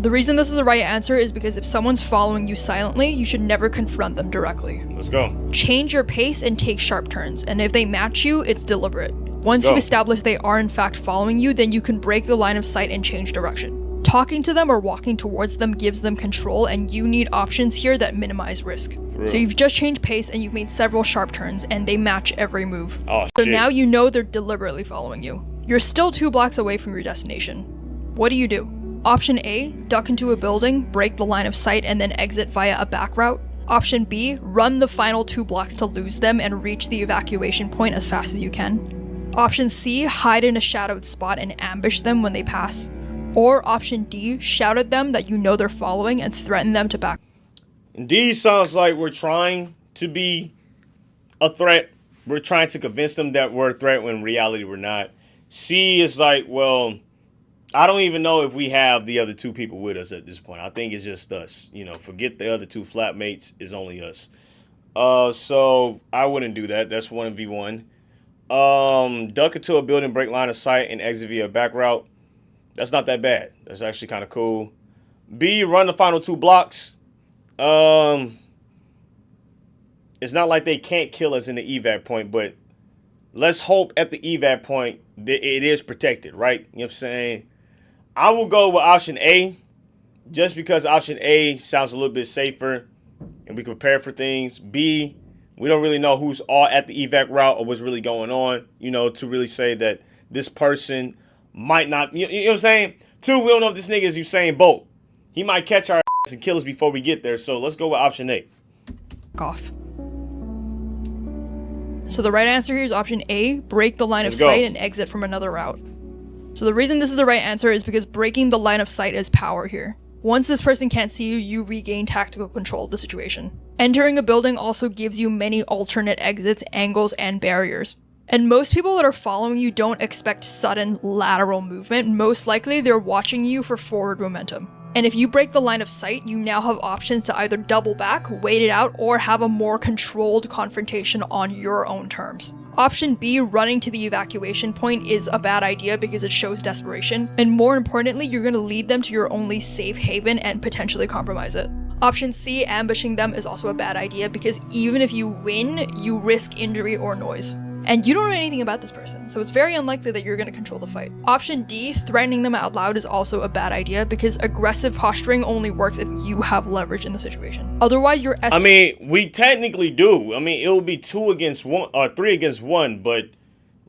The reason this is the right answer is because if someone's following you silently, you should never confront them directly. Let's go. Change your pace and take sharp turns, and if they match you, it's deliberate. Once you've established they are in fact following you, then you can break the line of sight and change direction. Talking to them or walking towards them gives them control, and you need options here that minimize risk. So you've just changed pace and you've made several sharp turns, and they match every move. Oh, so shit. now you know they're deliberately following you. You're still 2 blocks away from your destination. What do you do? Option A, duck into a building, break the line of sight, and then exit via a back route. Option B, run the final 2 blocks to lose them and reach the evacuation point as fast as you can. Option C, hide in a shadowed spot and ambush them when they pass. Or option D, shout at them that you know they're following and threaten them to back. D sounds like we're trying to be a threat. We're trying to convince them that we're a threat when in reality we're not. C is like, well, I don't even know if we have the other 2 people with us at this point. I think it's just us. You know, forget the other 2 flatmates. It's only us. So I wouldn't do that. That's 1v1. Duck into a building, break line of sight, and exit via back route. That's not that bad. That's actually kind of cool. B, run the final 2 blocks. It's not like they can't kill us in the evac point, but let's hope at the evac point that it is protected, right? You know what I'm saying? I will go with option A, just because option A sounds a little bit safer and we can prepare for things. B, we don't really know who's all at the evac route or what's really going on, you know, to really say that this person might not, you know what I'm saying? 2, we don't know if this nigga is Usain Bolt. He might catch our ass and kill us before we get there. So let's go with option A. Off. So the right answer here is option A, break the line of Let's go. sight and exit from another route. So the reason this is the right answer is because breaking the line of sight is power here. Once this person can't see you, you regain tactical control of the situation. Entering a building also gives you many alternate exits, angles, and barriers. And most people that are following you don't expect sudden lateral movement. Most likely they're watching you for forward momentum. And if you break the line of sight, you now have options to either double back, wait it out, or have a more controlled confrontation on your own terms. Option B, running to the evacuation point, is a bad idea because it shows desperation. And more importantly, you're going to lead them to your only safe haven and potentially compromise it. Option C, ambushing them, is also a bad idea because even if you win, you risk injury or noise. And you don't know anything about this person, so it's very unlikely that you're going to control the fight. Option D, threatening them out loud, is also a bad idea because aggressive posturing only works if you have leverage in the situation. Otherwise, you're I mean, we technically do. I mean, it will be 2 against 1 or 3 against 1, but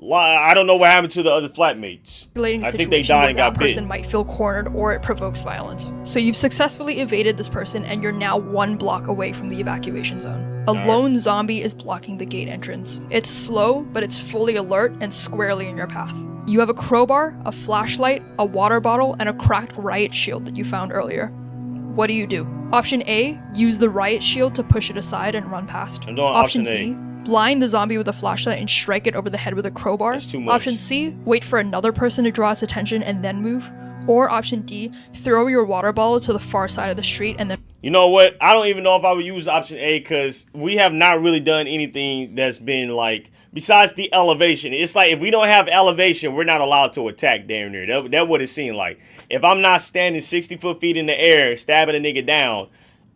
I don't know what happened to the other flatmates. I think they died and got bit. That person might feel cornered or it provokes violence. So you've successfully evaded this person and you're now 1 block away from the evacuation zone. A lone zombie is blocking the gate entrance. It's slow, but it's fully alert and squarely in your path. You have a crowbar, a flashlight, a water bottle, and a cracked riot shield that you found earlier. What do you do? Option A, use the riot shield to push it aside and run past. I'm doing option A. B, blind the zombie with a flashlight and strike it over the head with a crowbar. That's too much. Option C, wait for another person to draw its attention and then move. Or option D, throw your water bottle to the far side of the street and then... You know what? I don't even know if I would use option A because we have not really done anything that's been like, besides the elevation. It's like if we don't have elevation, we're not allowed to attack damn near. That what it seemed like. If I'm not standing 60 feet in the air, stabbing a nigga down,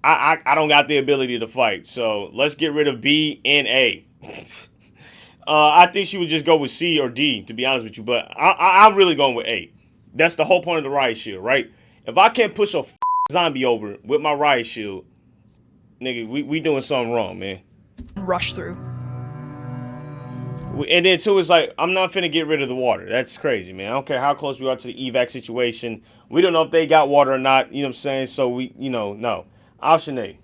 I don't got the ability to fight. So let's get rid of B and A. I think she would just go with C or D, to be honest with you. But I'm really going with A. That's the whole point of the riot shield, right? If I can't push a zombie over with my riot shield, nigga, we doing something wrong, man. Rush through. And then too, it's like, I'm not finna get rid of the water. That's crazy, man. I don't care how close we are to the evac situation. We don't know if they got water or not, you know what I'm saying? So we, no. Option A.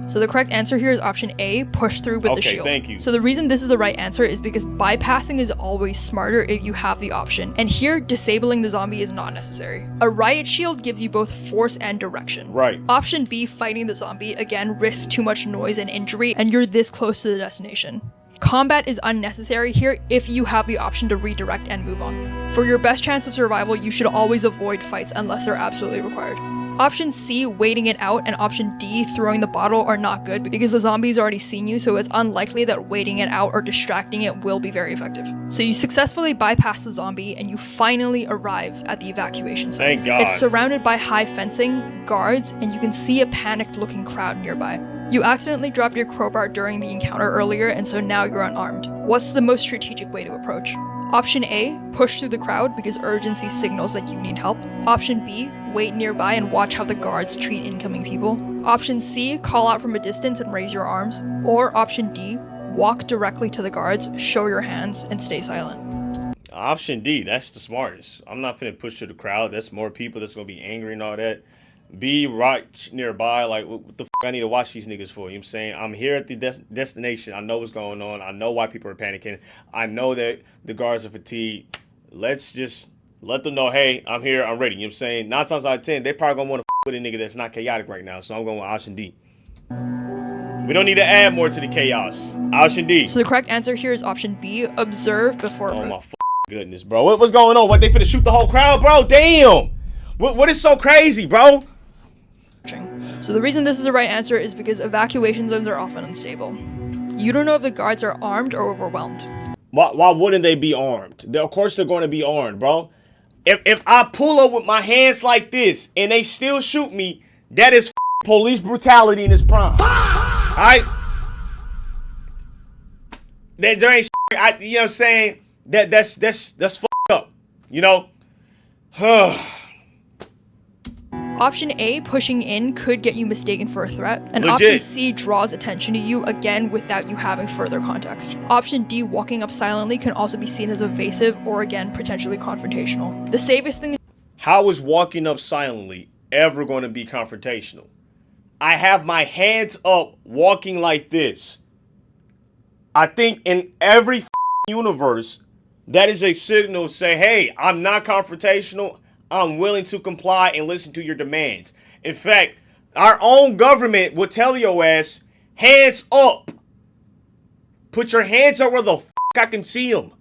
So the correct answer here is option A, push through with the shield. Okay, thank you. So the reason this is the right answer is because bypassing is always smarter if you have the option. And here, disabling the zombie is not necessary. A riot shield gives you both force and direction. Right. Option B, fighting the zombie, again, risks too much noise and injury, and you're this close to the destination. Combat is unnecessary here if you have the option to redirect and move on. For your best chance of survival, you should always avoid fights unless they're absolutely required. Option C, waiting it out, and option D, throwing the bottle, are not good because the zombie's already seen you, so it's unlikely that waiting it out or distracting it will be very effective. So you successfully bypass the zombie and you finally arrive at the evacuation site. Thank God. It's surrounded by high fencing, guards, and you can see a panicked looking crowd nearby. You accidentally dropped your crowbar during the encounter earlier, and so now you're unarmed. What's the most strategic way to approach? Option A, push through the crowd because urgency signals that you need help. Option B, wait nearby and watch how the guards treat incoming people. Option C, call out from a distance and raise your arms. Or option D, walk directly to the guards, show your hands, and stay silent. Option D, that's the smartest. I'm not finna push to the crowd. That's more people that's gonna be angry and all that. Be right nearby. Like, what the fuck I need to watch these niggas for? You know what I'm saying? I'm here at the destination. I know what's going on. I know why people are panicking. I know that the guards are fatigued. Let's just let them know, hey, I'm here. I'm ready. You know what I'm saying? 9 times out of 10, they probably gonna want to with a nigga that's not chaotic right now. So I'm going with option D. We don't need to add more to the chaos. Option D. So the correct answer here is option B, observe before. Oh my goodness, bro. What's going on? What, they finna shoot the whole crowd, bro? Damn. What is so crazy, bro? So the reason this is the right answer is because evacuation zones are often unstable. You don't know if the guards are armed or overwhelmed. Why wouldn't they be armed? Of course they're going to be armed, bro. If I pull up with my hands like this and they still shoot me, that is police brutality in its prime. Alright? There ain't you know what I'm saying? That's fucked up. You know? Option A, pushing in, could get you mistaken for a threat. And Legit. option C draws attention to you, again, without you having further context. Option D, walking up silently, can also be seen as evasive or, again, potentially confrontational. The safest thing... How is walking up silently ever going to be confrontational? I have my hands up walking like this. I think in every universe, that is a signal to say, hey, I'm not confrontational. I'm willing to comply and listen to your demands. In fact, our own government will tell your ass, hands up. Put your hands up where the I can see them.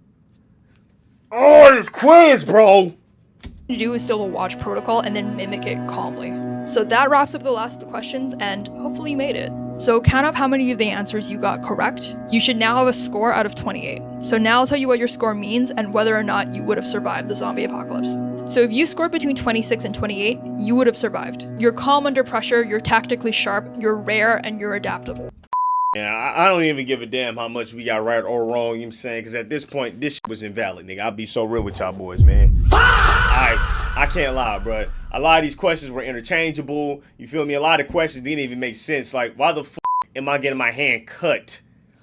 Oh, this quiz, bro. To do is still to watch protocol and then mimic it calmly. So that wraps up the last of the questions, and hopefully you made it. So count up how many of the answers you got correct. You should now have a score out of 28. So now I'll tell you what your score means and whether or not you would have survived the zombie apocalypse. So if you scored between 26 and 28, you would have survived. You're calm under pressure, you're tactically sharp, you're rare, and you're adaptable. Yeah, I don't even give a damn how much we got right or wrong, you know what I'm saying? Because at this point, this shit was invalid, nigga. I'll be so real with y'all boys, man. I can't lie, bro. A lot of these questions were interchangeable. You feel me? A lot of questions didn't even make sense. Like, why the f am I getting my hand cut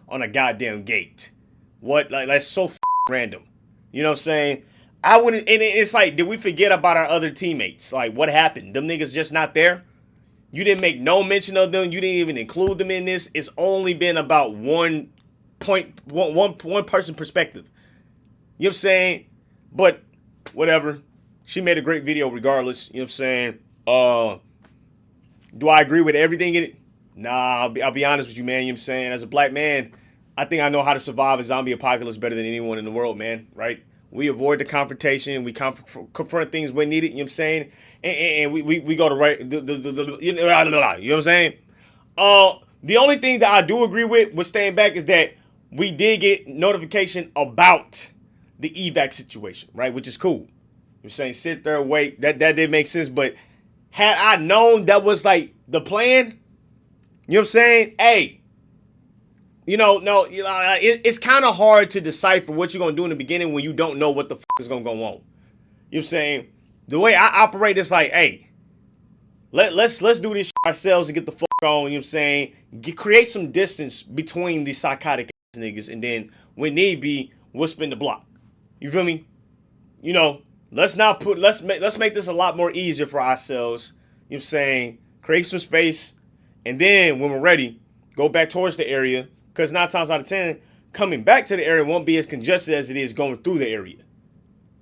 on a goddamn gate? What? Like, that's so random. You know what I'm saying? I wouldn't, and it's like, did we forget about our other teammates? Like, what happened? Them niggas just not there? You didn't make no mention of them. You didn't even include them in this. It's only been about one person perspective. You know what I'm saying? But whatever. She made a great video regardless. You know what I'm saying? Do I agree with everything in it? Nah, I'll be honest with you, man. You know what I'm saying? As a black man, I think I know how to survive a zombie apocalypse better than anyone in the world, man. Right? We avoid the confrontation. We confront things when needed. You know what I'm saying? And we go to right. You know what I'm saying? The only thing that I do agree with staying back is that we did get notification about the evac situation, right? Which is cool. You're saying sit there, wait. That did make sense. But had I known that was like the plan, you know what I'm saying? Hey, it's kind of hard to decipher what you're gonna do in the beginning when you don't know what the is gonna go on. You know what I'm saying? The way I operate is like, hey, let's do this ourselves and get the fuck on. You know what I'm saying? Create some distance between these psychotic ass niggas, and then when need be, we'll spin the block. You feel me? You know, let's make this a lot more easier for ourselves. You know what I'm saying? Create some space, and then when we're ready, go back towards the area. Because 9 times out of 10, coming back to the area won't be as congested as it is going through the area.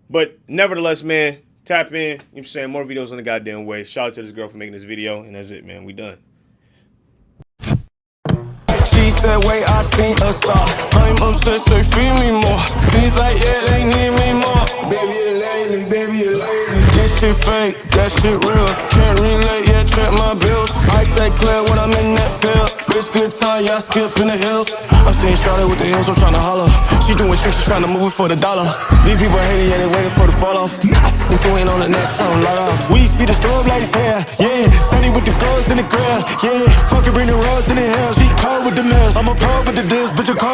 But nevertheless, man, tap in. You know what I'm saying? More videos on the goddamn way. Shout out to this girl for making this video. And that's it, man. We done. She said, wait, I seen a star. I'm obsessed, they feel me more. Seems like, yeah, they need me more. Baby, you're lately, baby, you're lately. This shit fake, that shit real. Can't relate, yeah, check my bills. I say clear when I'm in that field. It's good time, yeah, I skip in the hills. I'm seeing Charlotte with the hills, I'm trying to holler. She doing tricks, she's trying to move it for the dollar. These people hating, yeah, they waiting for the fall off. I sit and twin on the next, I'm light off. We see the strobe lights here, yeah. Sunny with the girls in the grill, yeah. Fucking bring the rose in the hills. She cold with the mills, I'm a pro with the deals, bitch, you cold.